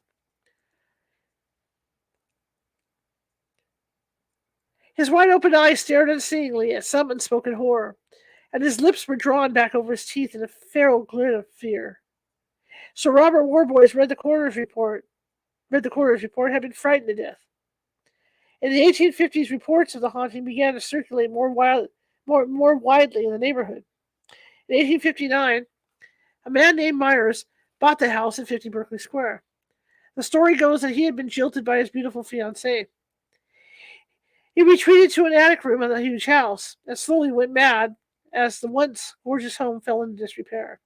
His wide-open eyes stared unseeingly at some unspoken horror, and his lips were drawn back over his teeth in a feral grin of fear. Sir Robert Warboys read the coroner's report, had been frightened to death. In the 1850s, reports of the haunting began to circulate more widely in the neighborhood. In 1859, a man named Myers bought the house in 50 Berkeley Square. The story goes that he had been jilted by his beautiful fiancée. He retreated to an attic room of the huge house and slowly went mad as the once gorgeous home fell into disrepair.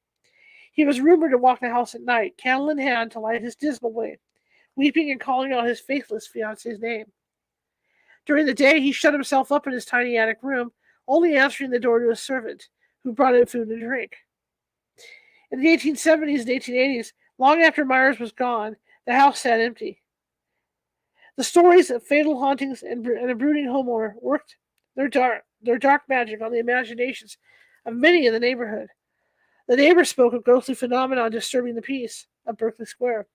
He was rumored to walk the house at night, candle in hand, to light his dismal way, weeping and calling out his faithless fiancée's name. During the day, he shut himself up in his tiny attic room, only answering the door to a servant, who brought him food and drink. In the 1870s and 1880s, long after Myers was gone, the house sat empty. The stories of fatal hauntings and a brooding homeowner worked their dark magic on the imaginations of many in the neighborhood. The neighbors spoke of ghostly phenomena disturbing the peace of Berkeley Square.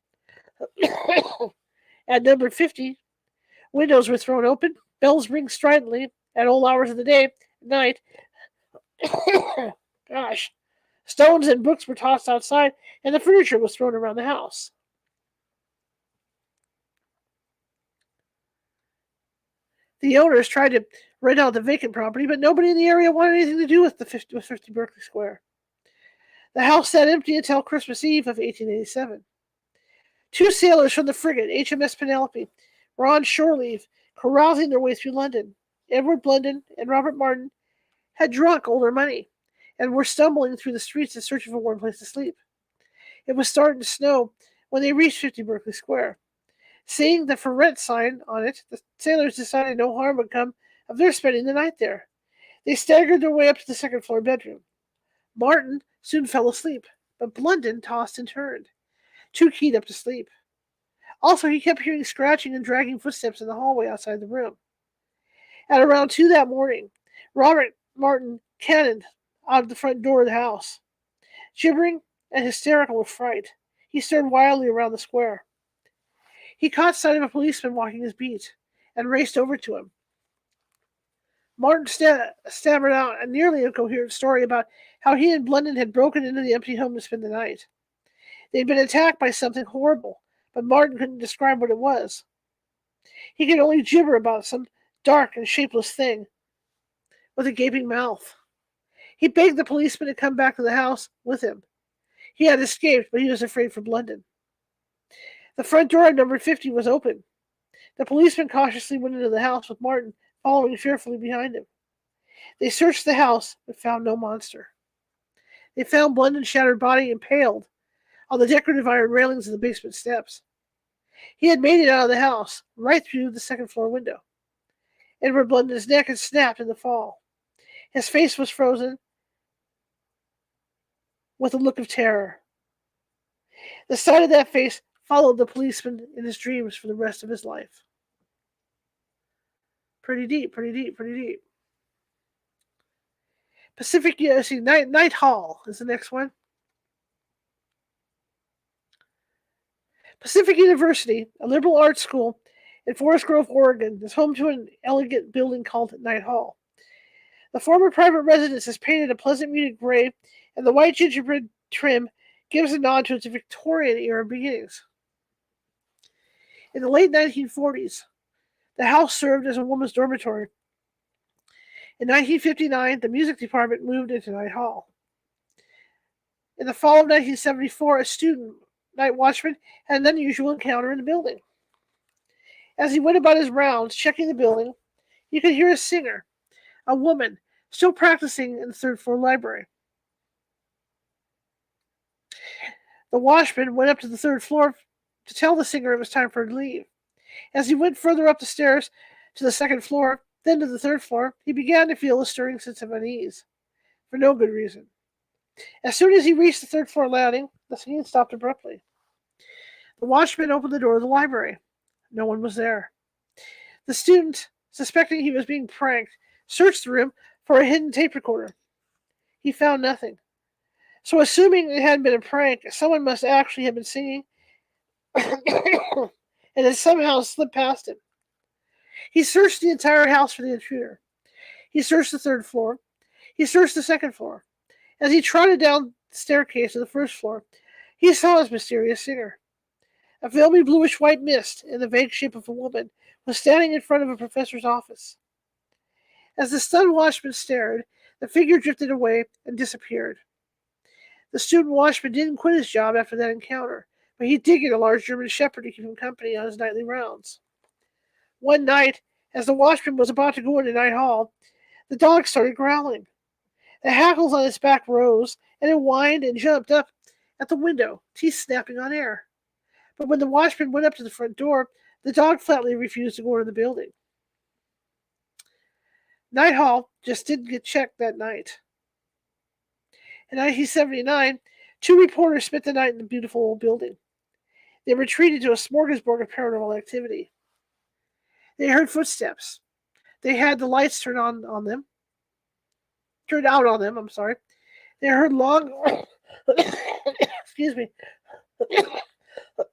At number 50, windows were thrown open, bells ring stridently at all hours of the day and night. Gosh. Stones and books were tossed outside, and the furniture was thrown around the house. The owners tried to rent out the vacant property, but nobody in the area wanted anything to do with 50 Berkeley Square. The house sat empty until Christmas Eve of 1887. 2 sailors from the frigate HMS Penelope were on shore leave, carousing their way through London. Edward Blunden and Robert Martin had drunk all their money and were stumbling through the streets in search of a warm place to sleep. It was starting to snow when they reached 50 Berkeley Square. Seeing the for rent sign on it, the sailors decided no harm would come of their spending the night there. They staggered their way up to the second-floor bedroom. Martin soon fell asleep, but Blunden tossed and turned, too keyed up to sleep. Also, he kept hearing scratching and dragging footsteps in the hallway outside the room. At around 2 that morning, Robert Martin cannoned out of the front door of the house. Gibbering and hysterical with fright, he stared wildly around the square. He caught sight of a policeman walking his beat and raced over to him. Martin stammered out a nearly incoherent story about how he and Blunden had broken into the empty home to spend the night. They'd been attacked by something horrible, but Martin couldn't describe what it was. He could only gibber about some dark and shapeless thing with a gaping mouth. He begged the policeman to come back to the house with him. He had escaped, but he was afraid for Blunden. The front door of number 50 was open. The policeman cautiously went into the house with Martin following fearfully behind him. They searched the house, but found no monster. They found Blunden's shattered body impaled on the decorative iron railings of the basement steps. He had made it out of the house, right through the second-floor window. Edward Blunden's neck had snapped in the fall. His face was frozen with a look of terror. The sight of that face followed the policeman in his dreams for the rest of his life. Pretty deep, pretty deep, pretty deep. Night Hall is the next one. Pacific University, a liberal arts school in Forest Grove, Oregon, is home to an elegant building called Night Hall. The former private residence is painted a pleasant muted gray, and the white gingerbread trim gives a nod to its Victorian-era beginnings. In the late 1940s, the house served as a woman's dormitory. In 1959, the music department moved into Night Hall. In the fall of 1974, a student night watchman had an unusual encounter in the building. As he went about his rounds, checking the building, he could hear a singer, a woman, still practicing in the third-floor library. The watchman went up to the third floor to tell the singer it was time for her to leave. As he went further up the stairs to the second floor, then to the third floor, he began to feel a stirring sense of unease, for no good reason. As soon as he reached the third floor landing, the singing stopped abruptly. The watchman opened the door of the library. No one was there. The student, suspecting he was being pranked, searched the room for a hidden tape recorder. He found nothing. So, assuming it hadn't been a prank, someone must actually have been singing and had somehow slipped past him. He searched the entire house for the intruder. He searched the third floor. He searched the second floor. As he trotted down the staircase to the first floor, he saw his mysterious singer. A filmy bluish-white mist in the vague shape of a woman was standing in front of a professor's office. As the stunned watchman stared, the figure drifted away and disappeared. The student watchman didn't quit his job after that encounter, but he did get a large German shepherd to keep him company on his nightly rounds. One night, as the watchman was about to go into night hall, the dog started growling. The hackles on its back rose, and it whined and jumped up at the window, teeth snapping on air. But when the watchman went up to the front door, the dog flatly refused to go into the building. Night hall just didn't get checked that night. In 1979, 2 reporters spent the night in the beautiful old building. They retreated to a smorgasbord of paranormal activity. They heard footsteps. They had the lights turned out on them. They heard long... Excuse me.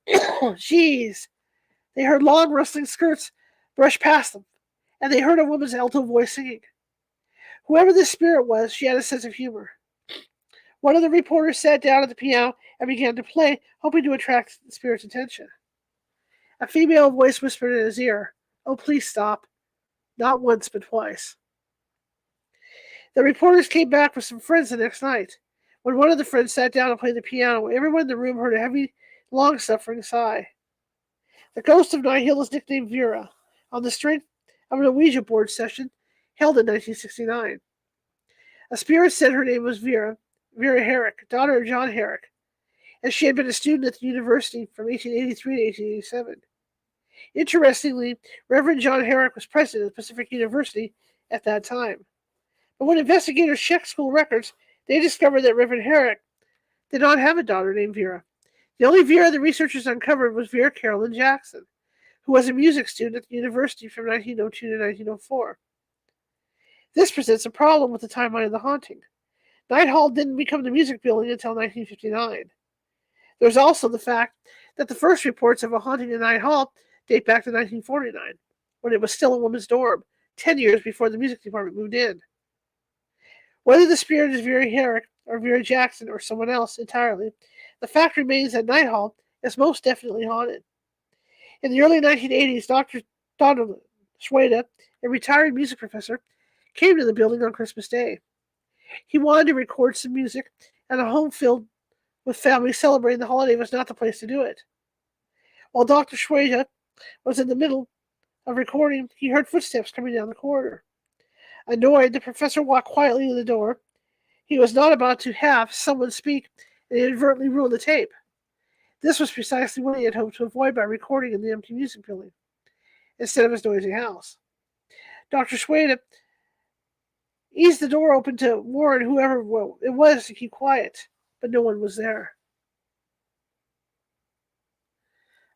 Jeez. They heard long rustling skirts brush past them, and they heard a woman's alto voice singing. Whoever this spirit was, she had a sense of humor. One of the reporters sat down at the piano and began to play, hoping to attract the spirit's attention. A female voice whispered in his ear, "Oh, please stop." Not once, but twice. The reporters came back with some friends the next night. When one of the friends sat down and played the piano, everyone in the room heard a heavy, long-suffering sigh. The ghost of Night Hill was nicknamed Vera, on the strength of an Ouija board session held in 1969. A spirit said her name was Vera Herrick, daughter of John Herrick, and she had been a student at the university from 1883 to 1887. Interestingly, Reverend John Herrick was president of Pacific University at that time. But when investigators checked school records, they discovered that Reverend Herrick did not have a daughter named Vera. The only Vera the researchers uncovered was Vera Carolyn Jackson, who was a music student at the university from 1902 to 1904. This presents a problem with the timeline of the haunting. Night Hall didn't become the music building until 1959. There's also the fact that the first reports of a haunting in Night Hall date back to 1949, when it was still a woman's dorm, 10 years before the music department moved in. Whether the spirit is Vera Herrick or Vera Jackson or someone else entirely, the fact remains that Night Hall is most definitely haunted. In the early 1980s, Dr. Donald Schweda, a retired music professor, came to the building on Christmas Day. He wanted to record some music, and a home filled with families celebrating the holiday was not the place to do it. While Dr. Schweda was in the middle of recording, he heard footsteps coming down the corridor. Annoyed, the professor walked quietly to the door. He was not about to have someone speak and inadvertently ruin the tape. This was precisely what he had hoped to avoid by recording in the empty music building, instead of his noisy house. Dr. Schweda eased the door open to warn whoever it was to keep quiet, but no one was there.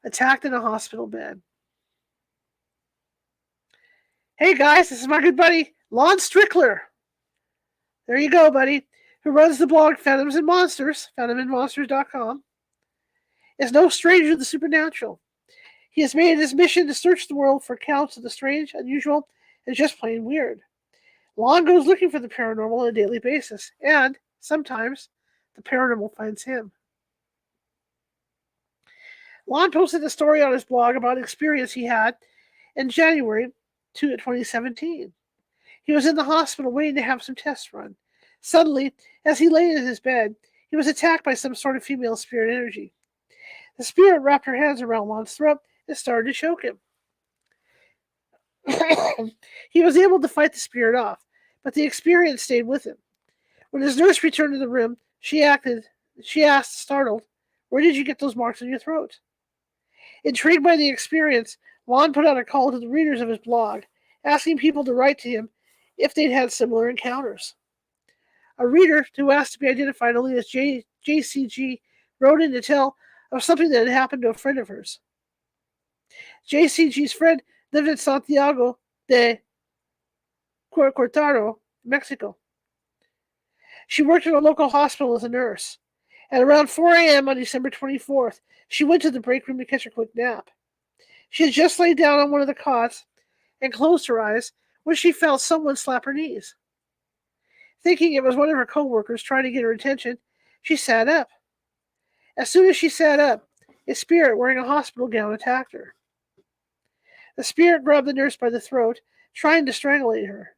Attacked in a hospital bed. Hey guys, this is my good buddy, Lon Strickler. There you go, buddy. Who runs the blog Phantoms and Monsters, phantominmonsters.com. Is no stranger to the supernatural. He has made it his mission to search the world for accounts of the strange, unusual, and just plain weird. Lon goes looking for the paranormal on a daily basis, and, sometimes, the paranormal finds him. Lon posted a story on his blog about an experience he had in January 2017. He was in the hospital waiting to have some tests run. Suddenly, as he lay in his bed, he was attacked by some sort of female spirit energy. The spirit wrapped her hands around Lon's throat and started to choke him. He was able to fight the spirit off, but the experience stayed with him. When his nurse returned to the room, she asked, startled, Where did you get those marks on your throat? Intrigued by the experience, Lon put out a call to the readers of his blog, asking people to write to him if they'd had similar encounters. A reader who asked to be identified only as JCG wrote in to tell of something that had happened to a friend of hers. JCG's friend lived in Santiago de Cortaro, Mexico. She worked in a local hospital as a nurse. At around 4 a.m. on December 24th, she went to the break room to catch a quick nap. She had just laid down on one of the cots and closed her eyes when she felt someone slap her knees. Thinking it was one of her co-workers trying to get her attention, she sat up. As soon as she sat up, a spirit wearing a hospital gown attacked her. The spirit grabbed the nurse by the throat, trying to strangle her.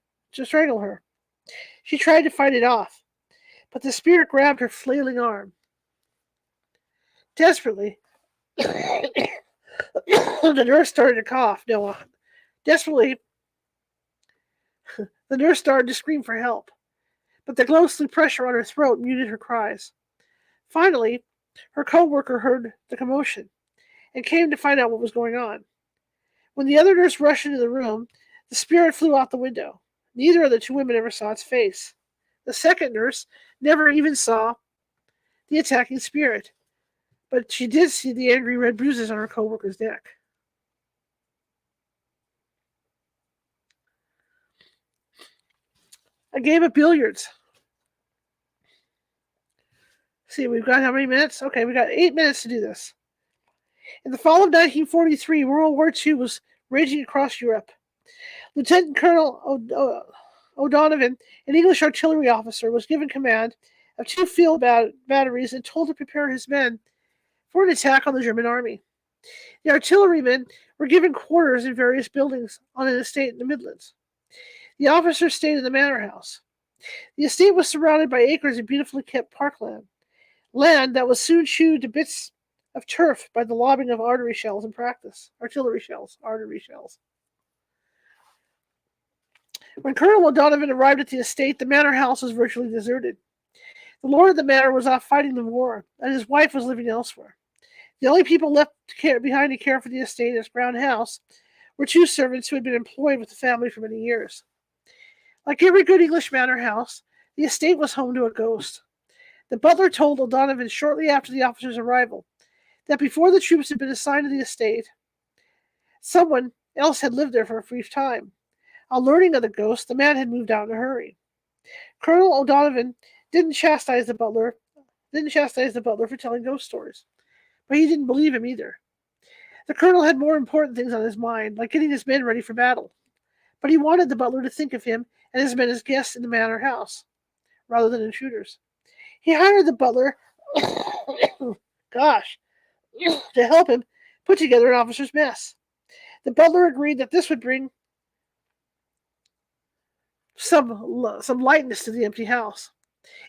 She tried to fight it off, but the spirit grabbed her flailing arm. Desperately, the nurse started to cough. Desperately, the nurse started to scream for help, but the ghostly pressure on her throat muted her cries. Finally, her co-worker heard the commotion and came to find out what was going on. When the other nurse rushed into the room, the spirit flew out the window. Neither of the two women ever saw its face. The second nurse never even saw the attacking spirit, but she did see the angry red bruises on her co-worker's neck. A game of billiards. See, we've got how many minutes? Okay, we got 8 minutes to do this. In the fall of 1943, World War II was raging across Europe. Lieutenant Colonel O'Donovan, an English artillery officer, was given command of 2 field batteries and told to prepare his men for an attack on the German army. The artillerymen were given quarters in various buildings on an estate in the Midlands. The officers stayed in the manor house. The estate was surrounded by acres of beautifully kept parkland, land that was soon chewed to bits of turf by the lobbing of artillery shells in practice. When Colonel O'Donovan arrived at the estate, the manor house was virtually deserted. The lord of the manor was off fighting the war, and his wife was living elsewhere. The only people left behind to care for the estate and its brown house were 2 servants who had been employed with the family for many years. Like every good English manor house, the estate was home to a ghost. The butler told O'Donovan shortly after the officer's arrival that before the troops had been assigned to the estate, someone else had lived there for a brief time. On learning of the ghost, the man had moved out in a hurry. Colonel O'Donovan didn't chastise the butler for telling ghost stories, but he didn't believe him either. The colonel had more important things on his mind, like getting his men ready for battle, but he wanted the butler to think of him and his men as guests in the manor house, rather than intruders. He hired the butler to help him put together an officer's mess. The butler agreed that this would bring some lightness to the empty house.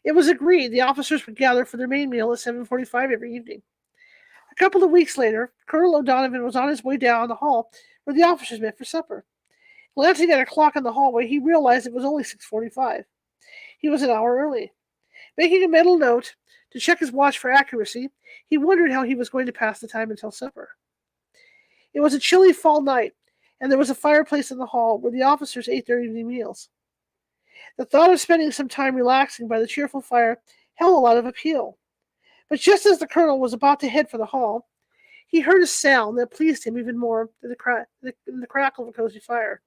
It was agreed the officers would gather for their main meal at 7:45 every evening. A couple of weeks later, Colonel O'Donovan was on his way down the hall where the officers met for supper. Glancing at a clock in the hallway, he realized it was only 6:45. He was an hour early. Making a mental note to check his watch for accuracy, he wondered how he was going to pass the time until supper. It was a chilly fall night, and there was a fireplace in the hall where the officers ate their evening meals. The thought of spending some time relaxing by the cheerful fire held a lot of appeal. But just as the colonel was about to head for the hall, he heard a sound that pleased him even more than the crackle of a cozy fire.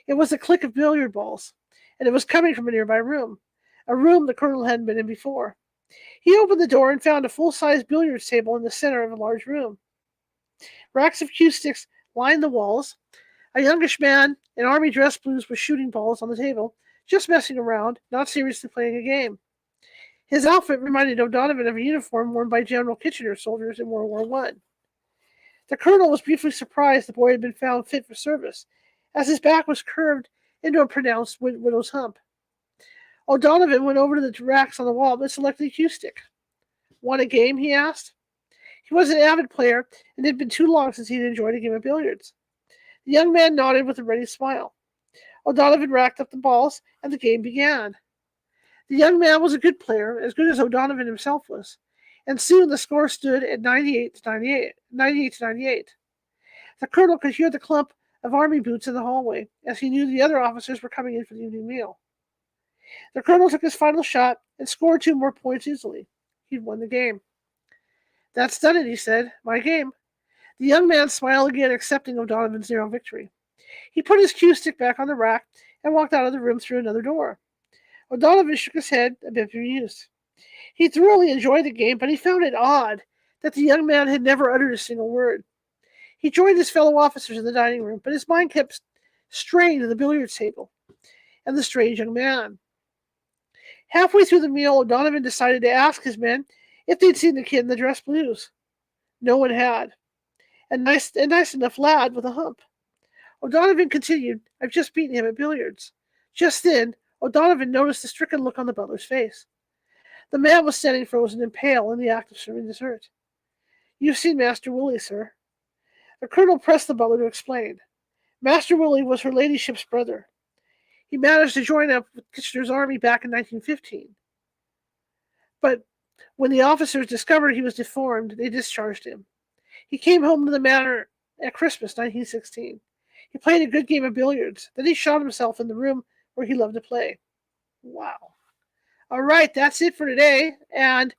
It was the click of billiard balls, and it was coming from a nearby room, a room the colonel hadn't been in before. He opened the door and found a full-size billiards table in the center of a large room. Racks of cue sticks lined the walls. A youngish man in army dress blues was shooting balls on the table, just messing around, not seriously playing a game. His outfit reminded O'Donovan of a uniform worn by General Kitchener's soldiers in World War I. The colonel was briefly surprised the boy had been found fit for service, as his back was curved into a pronounced widow's hump. O'Donovan went over to the racks on the wall and selected a cue stick. Want a game? He asked. He was an avid player, and it had been too long since he had enjoyed a game of billiards. The young man nodded with a ready smile. O'Donovan racked up the balls, and the game began. The young man was a good player, as good as O'Donovan himself was, and soon the score stood at 98 to 98. The colonel could hear the clump of army boots in the hallway, as he knew the other officers were coming in for the evening meal. The colonel took his final shot and scored 2 more points easily. He'd won the game. "That's done it," he said. "My game." The young man smiled again, accepting O'Donovan's narrow victory. He put his cue stick back on the rack and walked out of the room through another door. O'Donovan shook his head, a bit bemused. He thoroughly enjoyed the game, but he found it odd that the young man had never uttered a single word. He joined his fellow officers in the dining room, but his mind kept straying to the billiards table and the strange young man. Halfway through the meal, O'Donovan decided to ask his men if they'd seen the kid in the dress blues. No one had. A nice enough lad with a hump. O'Donovan continued, "I've just beaten him at billiards." Just then, O'Donovan noticed the stricken look on the butler's face. The man was standing frozen and pale in the act of serving dessert. "You've seen Master Willie, sir." The colonel pressed the butler to explain. Master Willie was her ladyship's brother. He managed to join up with Kitchener's army back in 1915. But when the officers discovered he was deformed, they discharged him. He came home to the manor at Christmas 1916. He played a good game of billiards. Then he shot himself in the room where he loved to play. Wow. All right, that's it for today. And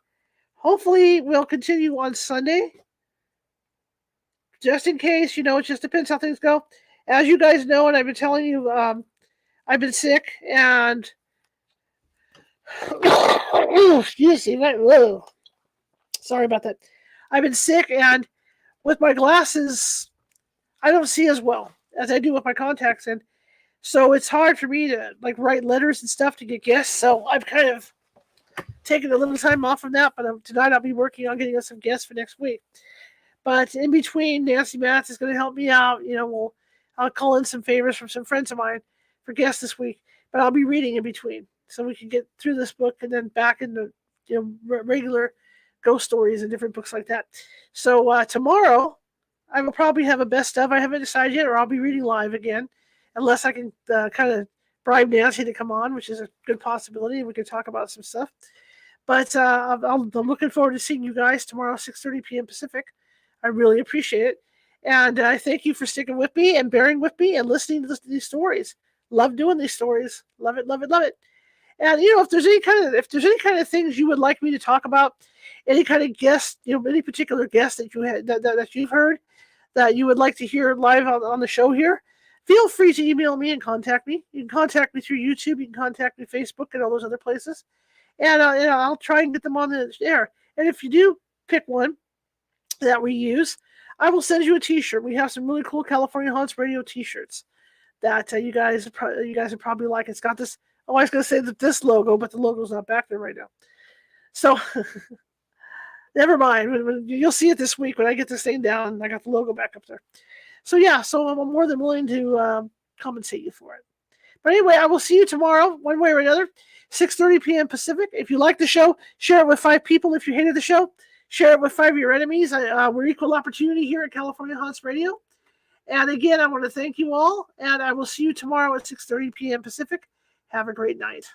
hopefully we'll continue on Sunday. Just in case, it just depends how things go. As you guys know, and I've been telling you, I've been sick, and excuse me, sorry about that. I've been sick, and with my glasses, I don't see as well as I do with my contacts in. So it's hard for me to write letters and stuff to get guests. So I've kind of taken a little time off from that, but tonight I'll be working on getting us some guests for next week. But in between, Nancy Matz is going to help me out. I'll call in some favors from some friends of mine for guests this week, but I'll be reading in between so we can get through this book and then back into regular ghost stories and different books like that. So tomorrow, I will probably have a best of. I haven't decided yet, or I'll be reading live again, unless I can kind of bribe Nancy to come on, which is a good possibility. We can talk about some stuff. But I'm looking forward to seeing you guys tomorrow, 6:30 p.m. Pacific. I really appreciate it. And I thank you for sticking with me and bearing with me and listening to these stories. Love doing these stories. Love it, love it, love it. And if there's any kind of things you would like me to talk about, any kind of guest, any particular guest that you had that you've heard that you would like to hear live on the show here, feel free to email me and contact me. You can contact me through YouTube. You can contact me Facebook and all those other places, and I'll try and get them on the air. And if you do pick one that we use, I will send you a T-shirt. We have some really cool California Haunts Radio T-shirts that you guys would probably like. It's got this. Oh, I was going to say this logo, but the logo's not back there right now. So never mind. You'll see it this week when I get this thing down. I got the logo back up there. So yeah, so I'm more than willing to compensate you for it. But anyway, I will see you tomorrow, one way or another, 6:30 p.m. Pacific. If you like the show, share it with 5 people. If you hated the show, share it with 5 of your enemies. We're equal opportunity here at California Haunts Radio. And again, I want to thank you all, and I will see you tomorrow at 6:30 p.m. Pacific. Have a great night.